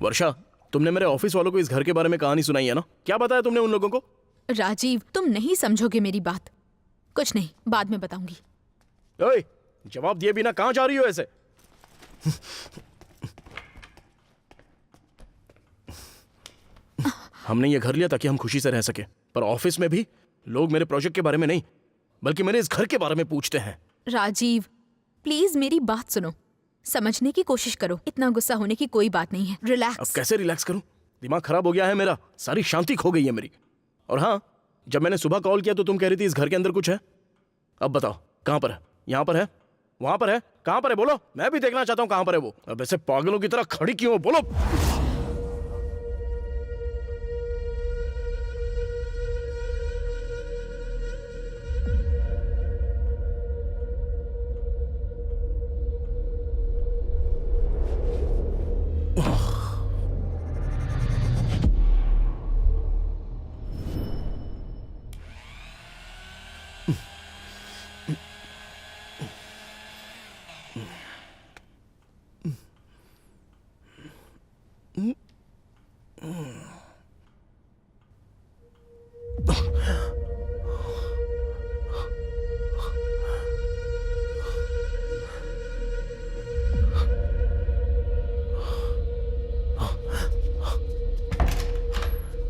वर्षा, तुमने मेरे ऑफिस वालों को इस घर के बारे में कहानी सुनाई है ना? क्या बताया तुमने उन लोगों को? राजीव, तुम नहीं समझोगे मेरी बात। कुछ नहीं, बाद में बताऊंगी। ओए, जवाब दिए बिना कहां जा रही हो ऐसे? हमने ये घर लिया ताकि हम खुशी से रह सके, पर ऑफिस में भी लोग मेरे प्रोजेक्ट के बारे में नहीं बल्कि मेरे इस घर के बारे में पूछते हैं। राजीव, प्लीज मेरी बात सुनो, समझने की कोशिश करो। इतना गुस्सा होने की कोई बात नहीं है। अब रिलैक्स। कैसे रिलैक्स करूं? दिमाग खराब हो गया है मेरा, सारी शांति खो गई है मेरी। और हाँ, जब मैंने सुबह कॉल किया तो तुम कह रही थी इस घर के अंदर कुछ है। अब बताओ कहां पर है? यहां पर है? वहां पर है? कहां पर है? बोलो, मैं भी देखना चाहता हूं कहां पर है वो। अब ऐसे पागलों की तरह खड़ी क्यों हो? बोलो।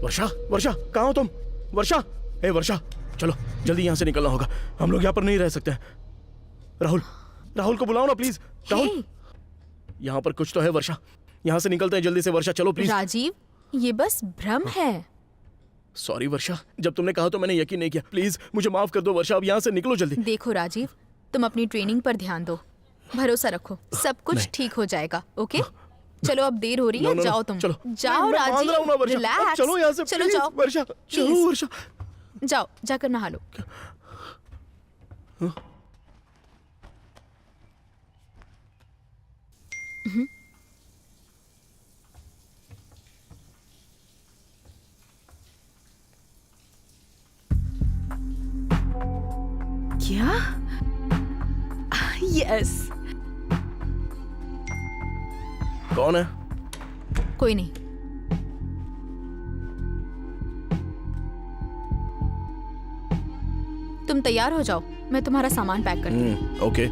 वर्षा, वर्षा, कहाँ हो तुम? वर्षा, ए वर्षा, चलो जल्दी यहाँ से निकलना होगा। हम लोग यहाँ पर नहीं रह सकते हैं। राहुल, राहुल को बुलाओ ना प्लीज। राहुल, यहाँ पर कुछ तो है। वर्षा, यहाँ से निकलते हैं जल्दी से। वर्षा चलो प्लीज। राजीव, ये बस भ्रम है। सॉरी वर्षा, जब तुमने कहा तो मैंने यकीन नहीं किया। प्लीज मुझे माफ कर दो वर्षा, अब यहाँ से निकलो जल्दी। देखो राजीव, तुम अपनी ट्रेनिंग पर ध्यान दो, भरोसा रखो, सब कुछ ठीक हो जाएगा। ओके, चलो अब देर हो रही है, जाओ तुम। चलो, जाओ मैं मान रहा हूँ ना राजीव, वर्षा। अब रिलैक्स। चलो यहाँ से चलो प्लीज, जाओ वर्षा, चलो प्लीज। वर्षा। जाओ, जाकर नहा लो। क्या? यस। कौन है? कोई नहीं। तुम तैयार हो जाओ, मैं तुम्हारा सामान पैक करती हूँ। Okay.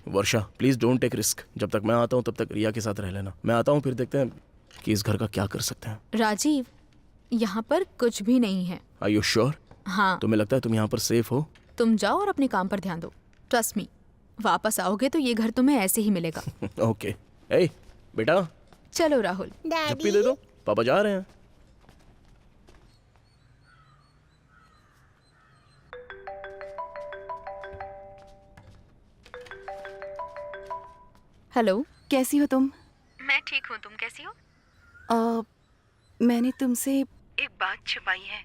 Varsha please don't take risk. जब तक मैं आता हूँ तब तक रिया के साथ रह लेना। मैं आता हूँ, फिर देखते हैं कि इस घर का क्या कर सकते हैं। राजीव, यहाँ पर कुछ भी नहीं है। Are you sure? हाँ। तुम्हें लगता है तुम यहाँ पर सेफ हो? तुम जाओ और अपने काम पर ध्यान दो। ट्रस्ट मी, वापस आओगे तो ये घर तुम्हें ऐसे ही मिलेगा। ओके। ए बेटा, चलो राहुल। झप्पी दे दो, पापा जा रहे हैं। हेलो, कैसी हो तुम? मैं ठीक हूँ, तुम कैसी हो? मैंने तुमसे एक बात छुपाई है।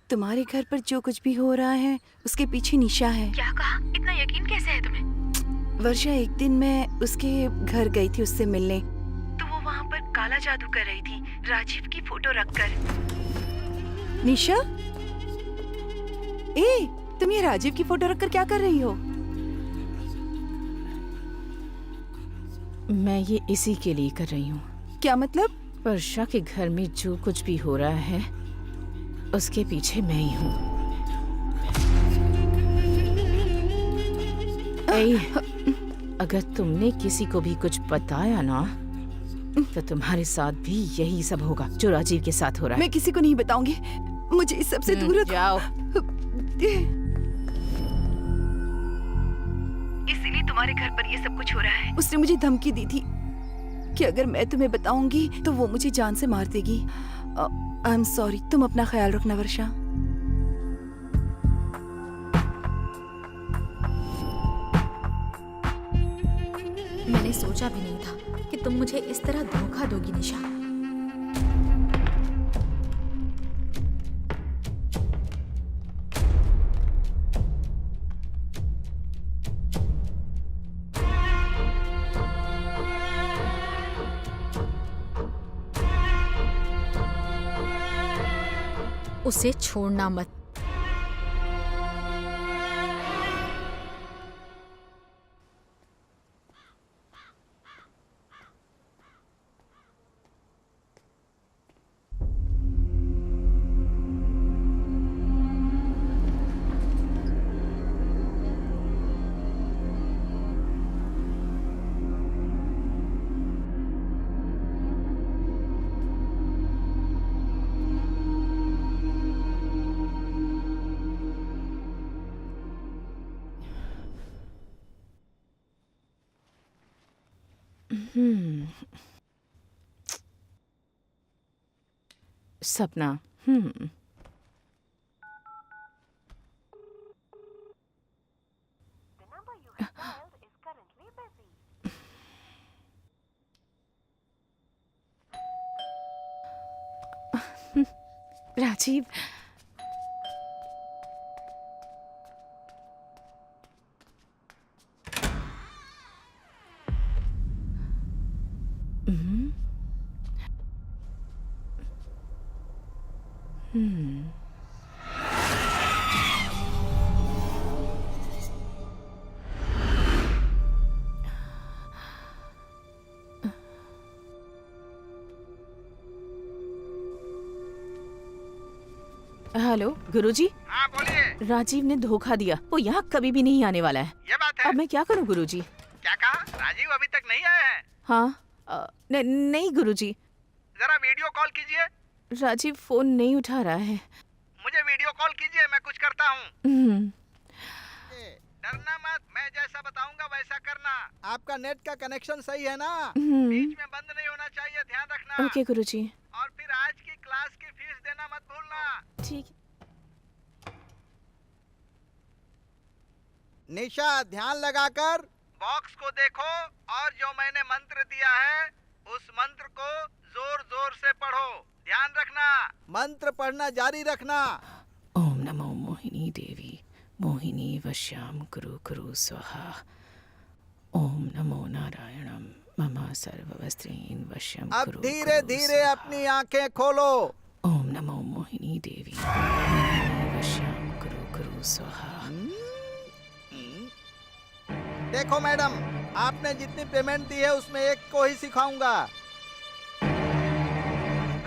तुम्हारे घर पर जो कुछ भी हो रहा है उसके पीछे निशा है। क्या कहा? इतना यकीन कैसे है तुम्हें? वर्षा, एक दिन मैं उसके घर गई थी उससे मिलने, तो वो वहाँ पर काला जादू कर रही थी राजीव की फोटो रखकर। निशा, ए, तुम ये राजीव की फोटो रखकर क्या कर रही हो? मैं ये इसी के लिए कर रही हूँ। क्या मतलब? वर्षा के घर में जो कुछ भी हो रहा है उसके पीछे मैं ही हूँ। अगर तुमने किसी को भी कुछ बताया ना तो तुम्हारे साथ भी यही सब होगा जो राजीव के साथ हो रहा है। मैं किसी को नहीं बताऊंगी, मुझे इस सबसे दूर जाओ। इसीलिए तुम्हारे घर पर ये सब कुछ हो रहा है। उसने मुझे धमकी दी थी कि अगर मैं तुम्हें बताऊंगी तो वो मुझे जान से मार देगी। आई एम सॉरी, तुम अपना ख्याल रखना वर्षा। मैंने सोचा भी नहीं था कि तुम मुझे इस तरह धोखा दोगी निशा। उसे छोड़ना मत। सपना। राजीव, हेलो गुरुजी। हाँ बोलिए। राजीव ने धोखा दिया, वो यहाँ कभी भी नहीं आने वाला है। ये बात है। अब मैं क्या करूँ गुरुजी? क्या कहा? राजीव अभी तक नहीं आए हैं? हाँ, नहीं गुरुजी। जरा वीडियो कॉल कीजिए। राजीव फोन नहीं उठा रहा है। मुझे वीडियो कॉल कीजिए, मैं कुछ करता हूँ। डरना मत, मैं जैसा बताऊंगा वैसा करना। आपका नेट का कनेक्शन सही है ना? बीच में बंद नहीं होना चाहिए, ध्यान रखना। ओके गुरुजी। और फिर आज की क्लास की फीस देना मत भूलना। ठीक। निशा, ध्यान लगाकर बॉक्स को देखो और जो मैंने मंत्र दिया है उस मंत्र को जोर जोर से पढ़ो। ध्यान रखना, मंत्र पढ़ना जारी रखना। ओम नमो मोहिनी देवी, मोहिनी वश्याम कुरु कुरु स्वाहा। ओम नमो नारायणम मम सर्ववस्त्रीन वश्यम अब कुरु धीरे कुरु धीरे स्वाहा। अपनी आंखें खोलो। ओम नमो मोहिनी देवी, मोहिनी वश्याम कुरु कुरु स्वाहा। देखो मैडम, आपने जितनी पेमेंट दी है उसमें एक को ही सिखाऊंगा।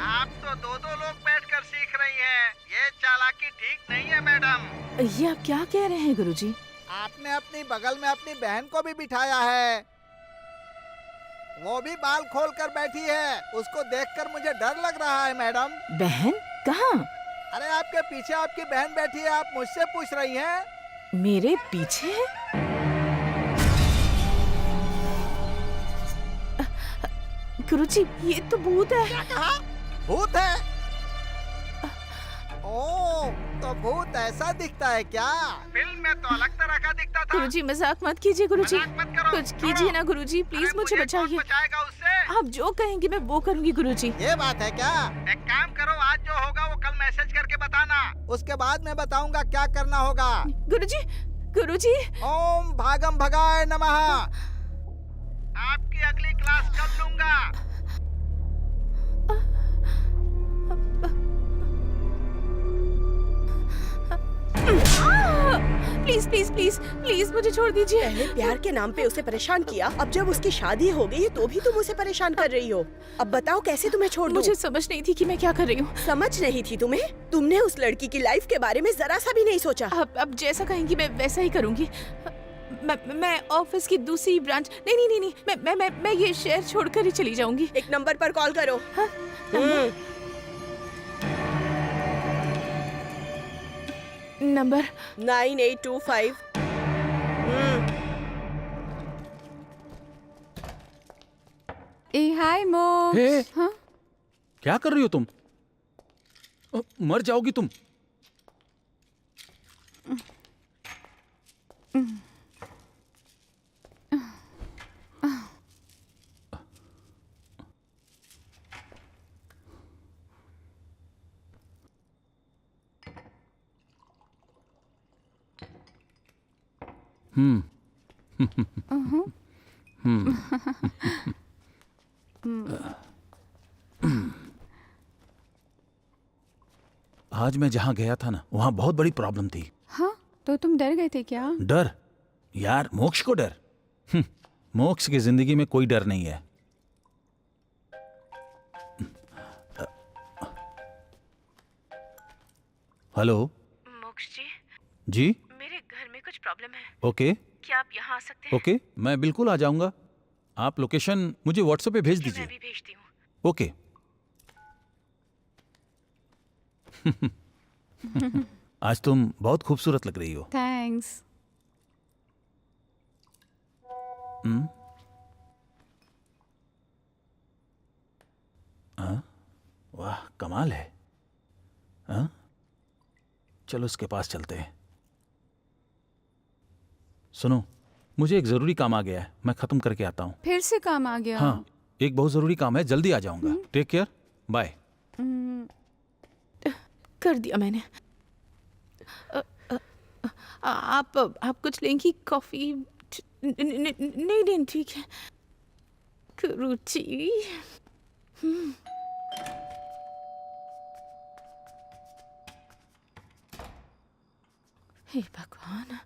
आप तो दो दो लोग बैठकर सीख रही हैं। ये चालाकी ठीक नहीं है मैडम। ये आप क्या कह रहे हैं गुरुजी? आपने अपनी बगल में अपनी बहन को भी बिठाया है, वो भी बाल खोल कर बैठी है। उसको देखकर मुझे डर लग रहा है मैडम। बहन कहाँ? अरे आपके पीछे आपकी बहन बैठी है, आप मुझसे पूछ रही हैं? मेरे पीछे? गुरुजी, ये तो भूत है। क्या कहा? भूत है? ओह, तो भूत ऐसा दिखता है क्या? फिल्म में तो अलग तरह का दिखता था। गुरुजी मजाक मत कीजिए गुरुजी। मजाक मत करो, कुछ कीजिए ना गुरुजी, प्लीज मुझे बचाइए। बचाएगा उससे? आप जो कहेंगी मैं वो करूंगी गुरुजी। ये बात है क्या? एक काम करो, आज जो होगा वो कल मैसेज करके बताना, उसके बाद मैं बताऊंगा क्या करना होगा। गुरुजी, गुरुजी। ओम भागम भगाय नमः। आपकी अगली क्लास कब लूंगा? प्लीज प्लीज प्लीज प्लीज मुझे छोड़ दीजिए। पहले प्यार के नाम पे उसे परेशान किया, अब जब उसकी शादी हो गई है तो भी तुम उसे परेशान कर रही हो। अब बताओ कैसे तुम्हें छोड़ दूं? मुझे समझ नहीं थी कि मैं क्या कर रही हूँ। समझ नहीं थी तुम्हें? तुमने उस लड़की की लाइफ के बारे में जरा सा भी नहीं सोचा। अब जैसा कहेंगी मैं वैसा ही करूंगी। मैं ऑफिस की दूसरी ब्रांच नहीं, मैं ये शहर छोड़कर ही चली जाऊंगी। एक नंबर पर कॉल करो। हाँ? नंबर 9825। हाय मोम। हे, हाँ? क्या कर रही हो तुम? मर जाओगी तुम। आज मैं जहाँ गया था ना, वहाँ बहुत बड़ी प्रॉब्लम थी। हाँ, तो तुम डर गए थे क्या? डर? यार मोक्ष को डर? मोक्ष की जिंदगी में कोई डर नहीं है। हेलो मोक्ष जी। जी। मेरे घर में कुछ प्रॉब्लम है। ओके। क्या आप यहाँ आ सकते हैं? ओके, मैं बिल्कुल आ जाऊंगा। आप लोकेशन मुझे व्हाट्सएप पे भेज दीजिए। मैं भी भेजती हूँ। ओके। आज तुम बहुत खूबसूरत लग रही हो। थैंक्स। वाह, कमाल है। हाँ? चलो उसके पास चलते हैं। सुनो, मुझे एक जरूरी काम आ गया है, मैं खत्म करके आता हूँ। फिर से काम आ गया? हाँ, एक बहुत जरूरी काम है, जल्दी आ जाऊंगा। Take care, bye. कर दिया मैंने। आप कुछ लेंगी? कॉफी? नहीं ठीक है। रुचि। हे भगवान,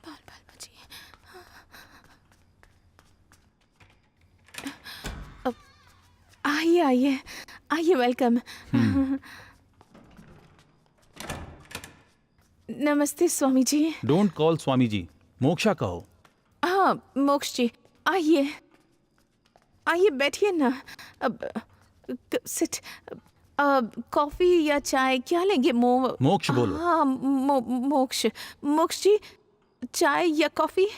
बाल बाल बचिए। आइए आइए आइए, वेलकम। नमस्ते स्वामी जी। डोंट कॉल स्वामी जी, मोक्षा कहो। हाँ मोक्ष जी, आइए आइए, बैठिए ना। अब सिट। कॉफी या चाय क्या लेंगे? मोक्ष बोलो। हाँ मोक्ष। मोक्ष जी, चाय या कॉफी?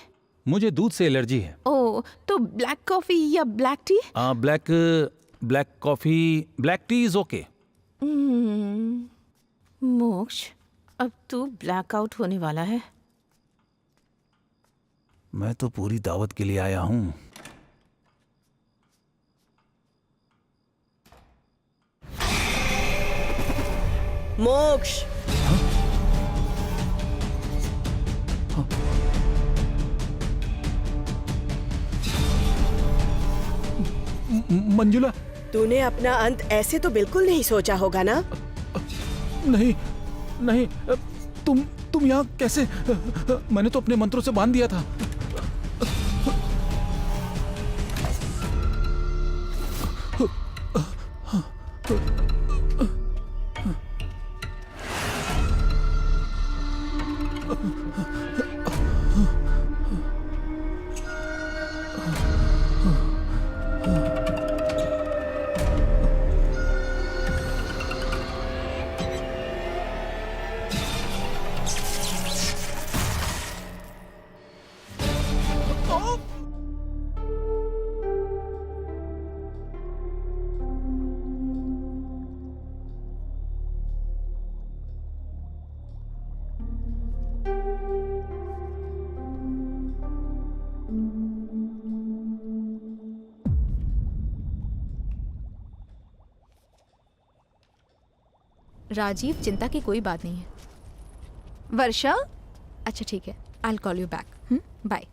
मुझे दूध से एलर्जी है। ओ, तो ब्लैक कॉफी या black T? Black coffee, black T is okay. मोक्ष, अब तू ब्लैकआउट होने वाला है। मैं तो पूरी दावत के लिए आया हूँ। मोक्ष। मंजुला, तूने अपना अंत ऐसे तो बिल्कुल नहीं सोचा होगा ना? नहीं नहीं, तुम यहाँ कैसे? मैंने तो अपने मंत्रों से बांध दिया था। राजीव, चिंता की कोई बात नहीं है। वर्षा? अच्छा ठीक है, I will call you back. Bye.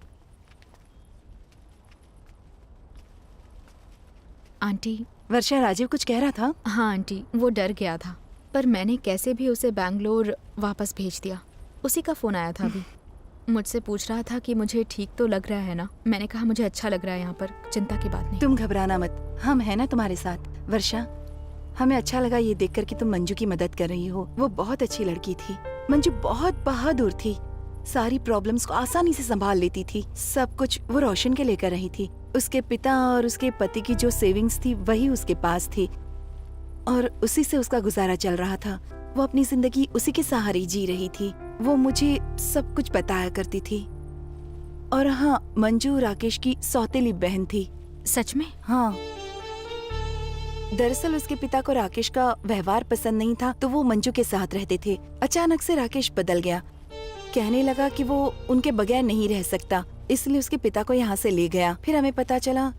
Aunty. Varsha, Rajiv कुछ कह रहा था? हाँ आंटी, वो डर गया था, पर मैंने कैसे भी उसे बैंगलोर वापस भेज दिया। उसी का फ़ोन आया था अभी, मुझसे पूछ रहा था कि मुझे ठीक तो लग रहा है ना। मैंने कहा मुझे अच्छा लग रहा है यहाँ पर, चिंता की बात नहीं। तुम घबराना मत, हम है ना तुम्हारे साथ। वर्षा, हमें अच्छा लगा ये देखकर कि तुम मंजू की मदद कर रही हो। वो बहुत अच्छी लड़की थी। मंजू बहुत बहादुर थी, सारी प्रॉब्लम्स को आसानी से संभाल लेती थी। सब कुछ वो रोशन के लेकर रही थी। उसके पिता और उसके पति की जो सेविंग्स थी वही उसके पास थी और उसी से उसका गुजारा चल रहा था। वो अपनी जिंदगी उसी के सहारे जी रही थी। वो मुझे सब कुछ बताया करती थी। और हाँ, मंजू राकेश की सौतेली बहन थी। सच में? हाँ। दरअसल उसके पिता को राकेश का व्यवहार पसंद नहीं था, तो वो मंजू के साथ रहते थे। अचानक से राकेश बदल गया, कहने लगा कि वो उनके बगैर नहीं रह सकता, इसलिए उसके पिता को यहाँ से ले गया। फिर हमें पता चला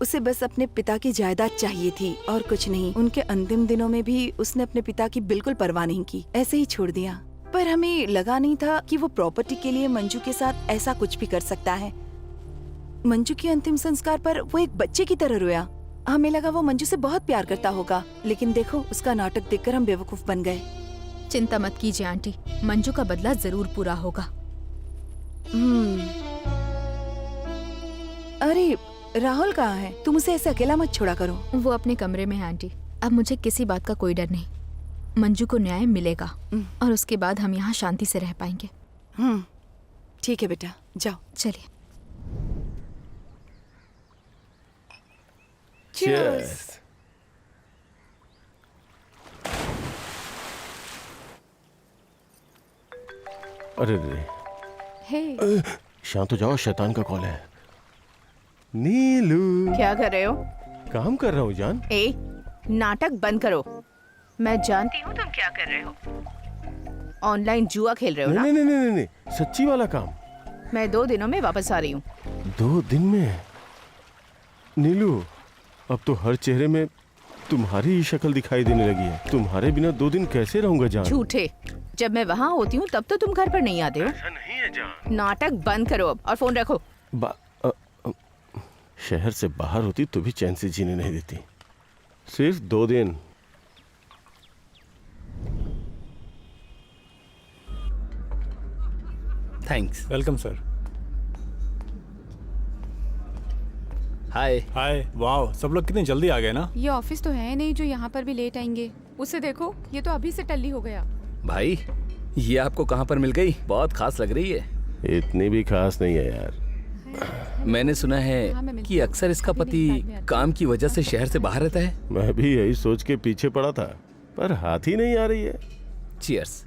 उसे बस अपने पिता की जायदाद चाहिए थी और कुछ नहीं। उनके अंतिम दिनों में भी उसने अपने पिता की बिल्कुल परवाह नहीं की, ऐसे ही छोड़ दिया। पर हमें लगा नहीं था कि वो प्रॉपर्टी के लिए मंजू के साथ ऐसा कुछ भी कर सकता है। मंजू के अंतिम संस्कार पर वो एक बच्चे की तरह रोया। हमें लगा वो मंजू से बहुत प्यार करता होगा, लेकिन देखो उसका नाटक देखकर हम बेवकूफ बन गए। चिंता मत कीजिए आंटी, मंजू का बदला जरूर पूरा होगा। अरे राहुल कहाँ है? तुम उसे ऐसे अकेला मत छोड़ा करो। वो अपने कमरे में है आंटी। अब मुझे किसी बात का कोई डर नहीं। मंजू को न्याय मिलेगा और उसके बाद हम यहाँ शांति से रह पाएंगे। ठीक है बेटा, जाओ। चलिए। Cheers. अरे रे, हे शांत हो जाओ, शैतान का कॉल है। नीलू, क्या कर रहे हो? काम कर रहा हूँ जान। ए, नाटक बंद करो। मैं जानती हूँ तुम क्या कर रहे हो। ऑनलाइन जुआ खेल रहे हो ना? नहीं नहीं नहीं नहीं, सच्ची वाला काम। मैं 2 दिनों में वापस आ रही हूँ। 2 दिन में? नीलू, अब तो हर चेहरे में तुम्हारी ही शक्ल दिखाई देने लगी है। तुम्हारे बिना 2 दिन कैसे रहूंगा जान? झूठे। जब मैं वहाँ होती हूँ तब तो तुम घर पर नहीं आते हो। ऐसा नहीं है जान। नाटक बंद करो अब और फोन रखो। शहर से बाहर होती तो भी चैन से जीने नहीं देती। सिर्फ 2 दिन। Thanks. Welcome sir. Hi. Hi, वाह, सब लोग कितने जल्दी आ गए ना। ये ऑफिस तो है नहीं जो यहाँ पर भी लेट आएंगे। उसे देखो, ये तो अभी से टल्ली हो गया। भाई, ये आपको कहाँ पर मिल गई? बहुत खास लग रही है। इतनी भी खास नहीं है यार। मैंने सुना है कि अक्सर इसका पति काम की वजह से शहर से बाहर रहता है। मैं भी यही सोच के पीछे पड़ा था, पर हाथ ही नहीं आ रही है। चीयर्स।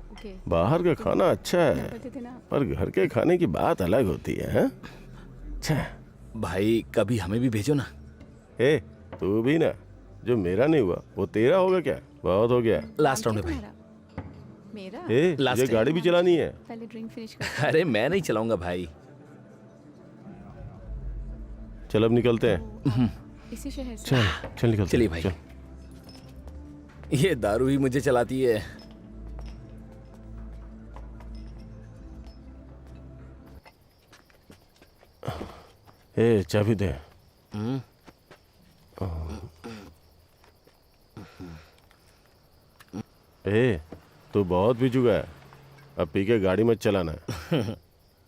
बाहर का खाना अच्छा है, पर घर के खाने की बात अलग होती है। हाँ? भाई, कभी हमें भी भेजो ना। ए, तू भी ना। जो मेरा नहीं हुआ वो तेरा होगा क्या? बहुत हो गया। लास्ट राउंड में भाई। मेरा? ए, ये गाड़ी भी चलानी है। पहले ड्रिंक फिनिश कर। अरे मैं नहीं चलाऊंगा भाई। चल अब निकलते हैं। इसी शहर से। चल निकलते। चलिए भाई। चल। ये दारू ही मुझे चलाती है। ए, चाबी दे। ए, तू बहुत पी चुका है, अब पी के गाड़ी मत चलाना।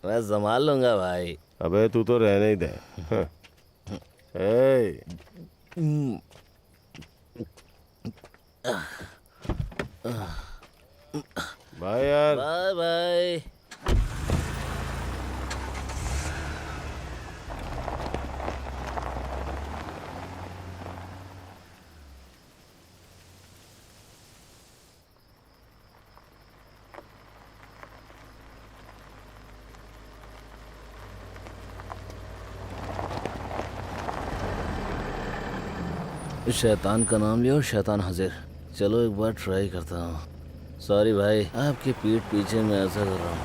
मैं संभाल लूंगा भाई। अबे तू तो रहने ही दे। हाँ। ए, बाय यार। Bye bye. शैतान का नाम लिया और शैतान हाजिर। चलो एक बार ट्राई करता हूँ। सॉरी भाई, आपके पीठ पीछे मैं ऐसा कर रहा हूँ।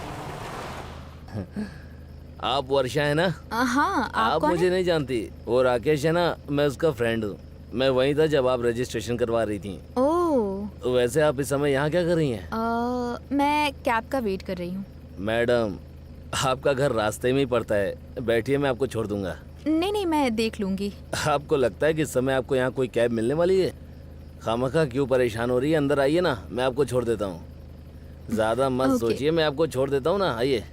आप वर्षा है ना? हाँ। आप मुझे नहीं जानती। वो राकेश है ना, मैं उसका फ्रेंड हूँ। मैं वहीं था जब आप रजिस्ट्रेशन करवा रही थी। ओह। वैसे आप इस समय यहाँ क्या कर रही हैं? मैं कैब का वेट कर रही हूँ। मैडम, आपका घर रास्ते में ही पड़ता है। बैठिए, मैं आपको छोड़ दूंगा। नहीं, मैं देख लूंगी। आपको लगता है कि इस समय आपको यहाँ कोई कैब मिलने वाली है? खामखा क्यों परेशान हो रही है? अंदर आइए ना, मैं आपको छोड़ देता हूँ। ज्यादा मत सोचिए, मैं आपको छोड़ देता हूँ ना। आइए।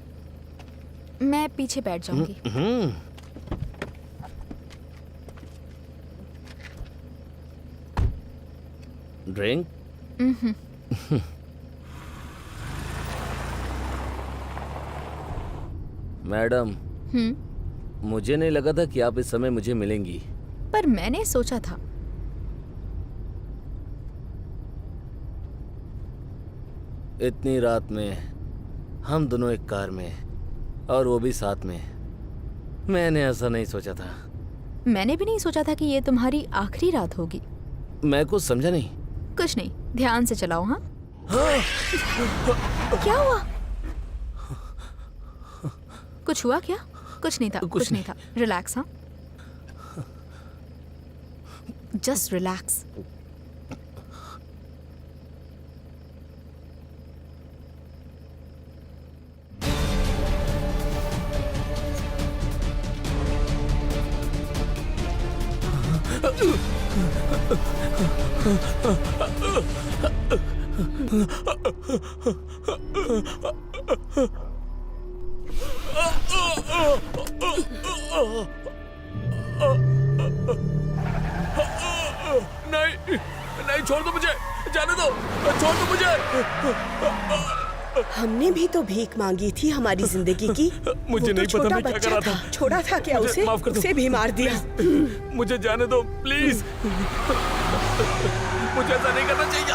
मैं पीछे बैठ जाऊंगी। ड्रिंक? मैडम, मुझे नहीं लगा था कि आप इस समय मुझे मिलेंगी। पर मैंने सोचा था। इतनी रात में हम दोनों एक कार में, और वो भी साथ में। मैंने ऐसा नहीं सोचा था। मैंने भी नहीं सोचा था कि ये तुम्हारी आखिरी रात होगी। मैं कुछ समझा नहीं। कुछ नहीं, ध्यान से चलाओ। हाँ। क्या हुआ? कुछ हुआ क्या? कुछ नहीं था। कुछ नहीं था। रिलैक्स। हाँ, जस्ट रिलैक्स। नहीं नहीं, छोड़ दो मुझे, जाने दो, छोड़ दो मुझे। हमने भी तो भीख मांगी थी हमारी जिंदगी की। मुझे नहीं पता मैं क्या कर रहा था। छोड़ा था क्या मुझे उसे? माफ कर दो। उसे भी मार दिया। मुझे जाने दो प्लीज, मुझे ऐसा नहीं करना चाहिए।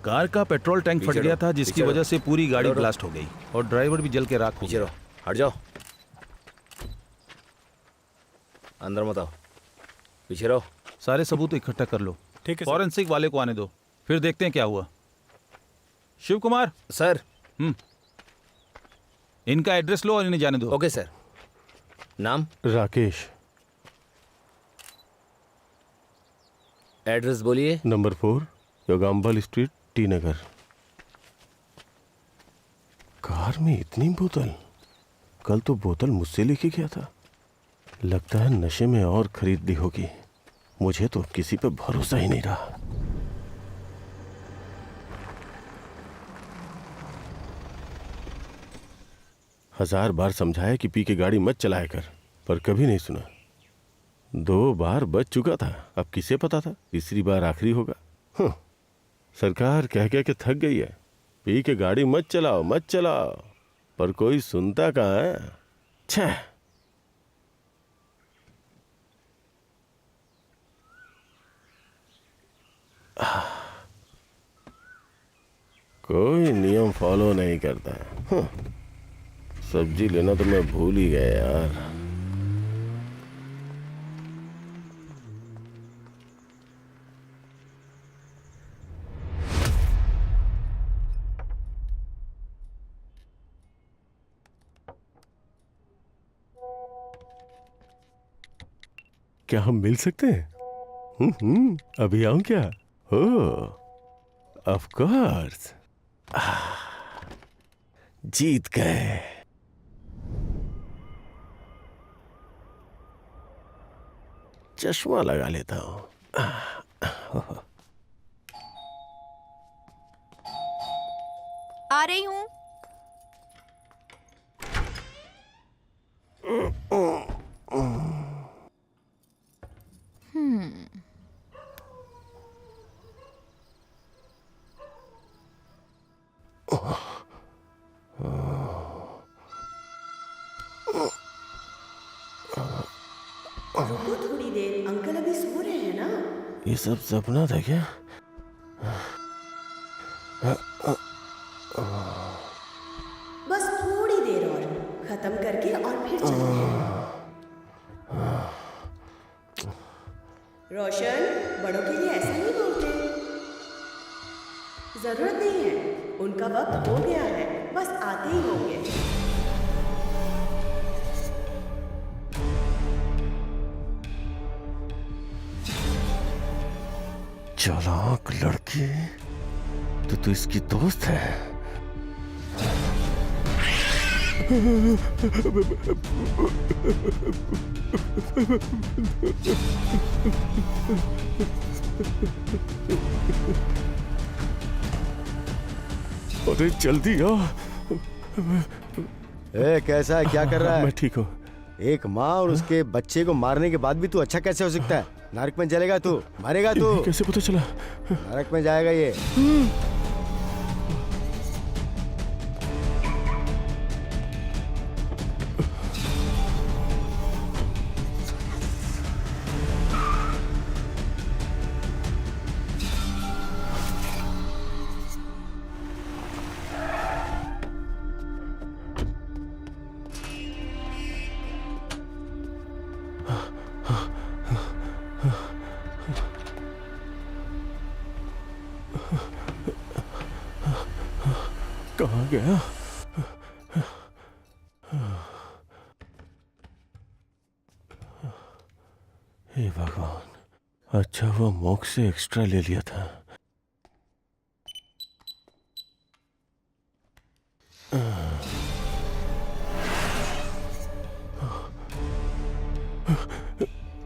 कार का पेट्रोल टैंक फट गया था, जिसकी वजह से पूरी गाड़ी ब्लास्ट हो गई और ड्राइवर भी जल के राख हो गया। हट जाओ, अंदर मत आओ, पीछे रहो। सारे सबूत इकट्ठा कर लो। ठीक है फॉरेंसिक वाले को आने दो, फिर देखते हैं क्या हुआ। शिव कुमार सर। इनका एड्रेस लो और इन्हें जाने दो। Okay sir. नाम? राकेश। एड्रेस बोलिए। नंबर 4 योगाम्बल स्ट्रीट, टी नगर। कार में इतनी बोतल? कल तो बोतल मुझसे लेके गया था। लगता है नशे में और खरीद ली होगी। मुझे तो किसी पे भरोसा ही नहीं रहा। हजार बार समझाया कि पी के गाड़ी मत चलाया कर, पर कभी नहीं सुना। 2 बार बच चुका था, अब किसे पता था तीसरी बार आखिरी होगा। सरकार कह कह के थक गई है, पी के गाड़ी मत चलाओ मत चलाओ, पर कोई सुनता कहाँ है। छह। कोई नियम फॉलो नहीं करता है। सब्जी लेना तो मैं भूल ही गया यार। क्या हम मिल सकते हैं? अभी आऊं क्या? Of course. जीत गए। चश्मा लगा लेता हूं। आ रही हूं। रुको थोड़ी देर, अंकल अभी सो रहे हैं ना? ये सब सपना था क्या? बस थोड़ी देर और खत्म करके और फिर चलते हैं। रोशन, बड़ों के लिए ऐसा नहीं बोलते। जरूरत नहीं है, उनका वक्त हो गया है, बस आते ही होंगे। चालाक लड़की, तो इसकी दोस्त है। अरे जल्दी आ। कैसा है, क्या कर रहा है? मैं ठीक हूँ। एक माँ और उसके बच्चे को मारने के बाद भी तू अच्छा कैसे हो सकता है? नरक में जलेगा तू, मरेगा तू। कैसे पता चला? नरक में जाएगा ये। कहाँ गया? हे भगवान, अच्छा हुआ मोक्ष से एक्स्ट्रा ले लिया था।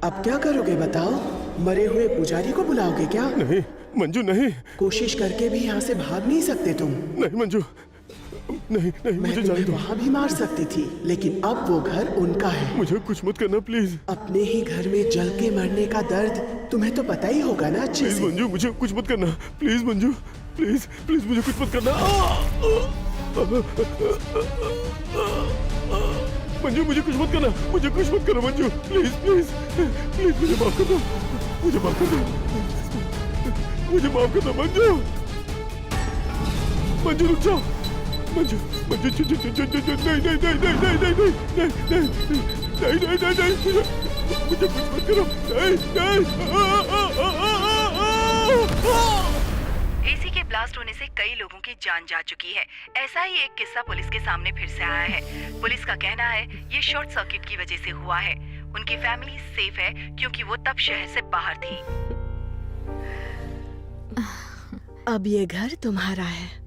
अब क्या करोगे बताओ? मरे हुए पुजारी को बुलाओगे क्या? नहीं मंजू नहीं। कोशिश करके भी यहाँ से भाग नहीं सकते तुम। नहीं मंजू, नहीं नहीं, मैं मुझे जाने तुम्हें दो। वहाँ भी मार सकती थी, लेकिन अब वो घर उनका है। मुझे कुछ मत करना प्लीज। अपने ही घर में जल के मरने का दर्द तुम्हें तो पता ही होगा ना अच्छे प्लीज से। मंजू, मुझे कुछ मत करना प्लीज मंजू, प्लीज प्लीज मुझे कुछ मत करना। मंजू मुझे कुछ मत करना, मुझे कुछ मत करना मंजू, प्लीज प्लीज प्लीज मुझे माफ कर दो, मुझे माफ कर दो, मुझे माफ कर दो मंजू। मंजू रुक जाओ, मंजू मंजू नहीं नहीं नहीं नहीं नहीं नहीं नहीं नहीं नहीं नहीं नहीं नहीं मुझे कुछ मत करो, नहीं नहीं। एसी के ब्लास्ट होने से कई लोगों की जान जा चुकी है। ऐसा ही एक किस्सा पुलिस के सामने फिर से आया है। पुलिस का कहना है ये शॉर्ट सर्किट की वजह से हुआ है। उनकी फैमिली सेफ है क्योंकि वो तब शहर से बाहर थी। अब ये घर तुम्हारा है।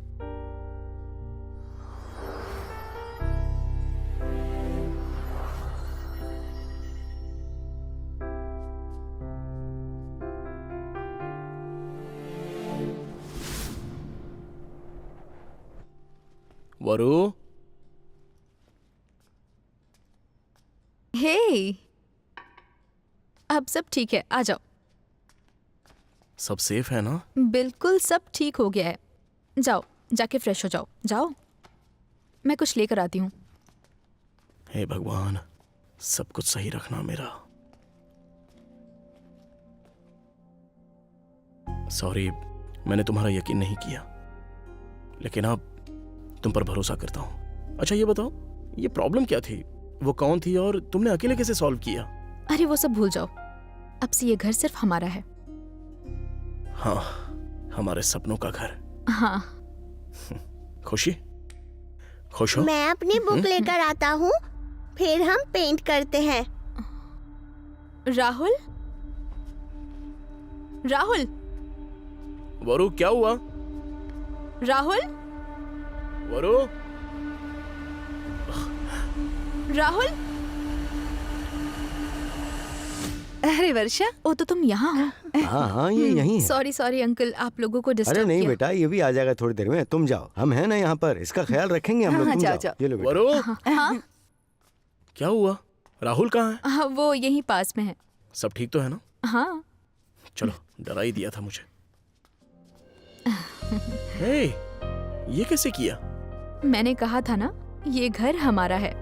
वरु, हे, अब सब ठीक है, आ जाओ। सब सेफ है ना? बिल्कुल सब ठीक हो गया है। जाओ, जाके फ्रेश हो जाओ। जाओ, मैं कुछ लेकर आती हूँ। हे भगवान, सब कुछ सही रखना मेरा। सॉरी, मैंने तुम्हारा यकीन नहीं किया, लेकिन अब तुम पर भरोसा करता हूँ। अच्छा ये बताओ, ये प्रॉब्लम क्या थी? वो कौन थी और तुमने अकेले कैसे सॉल्व किया? अरे वो सब भूल जाओ, अब से ये घर सिर्फ हमारा है। हाँ, हमारे सपनों का घर। हाँ। खुशी, खुश हो? मैं अपनी बुक लेकर आता हूँ, फिर हम पेंट करते हैं। राहुल, राहुल, वरु क्या हुआ? राहुल, वरु, राहुल। अरे वर्षा, ओ तो तुम यहाँ हो? हाँ हाँ, ये यहीं है। सॉरी सॉरी अंकल, आप लोगों को अरे डिस्टर्ब नहीं किया। बेटा, ये भी आ जाएगा थोड़ी देर में। तुम जाओ, हम हैं ना यहाँ पर, इसका ख्याल रखेंगे हम लोग। हाँ, तुम जाओ, जाओ, ये लो बेटा। वरु, हाँ क्या हुआ? राहुल कहाँ है? हाँ, वो यहीं पास में है। सब ठीक तो है ना? हाँ। चलो, डरा ही दिया था मुझे। हे, ये कैसे किया? मैंने कहा था ना, ये घर हमारा है।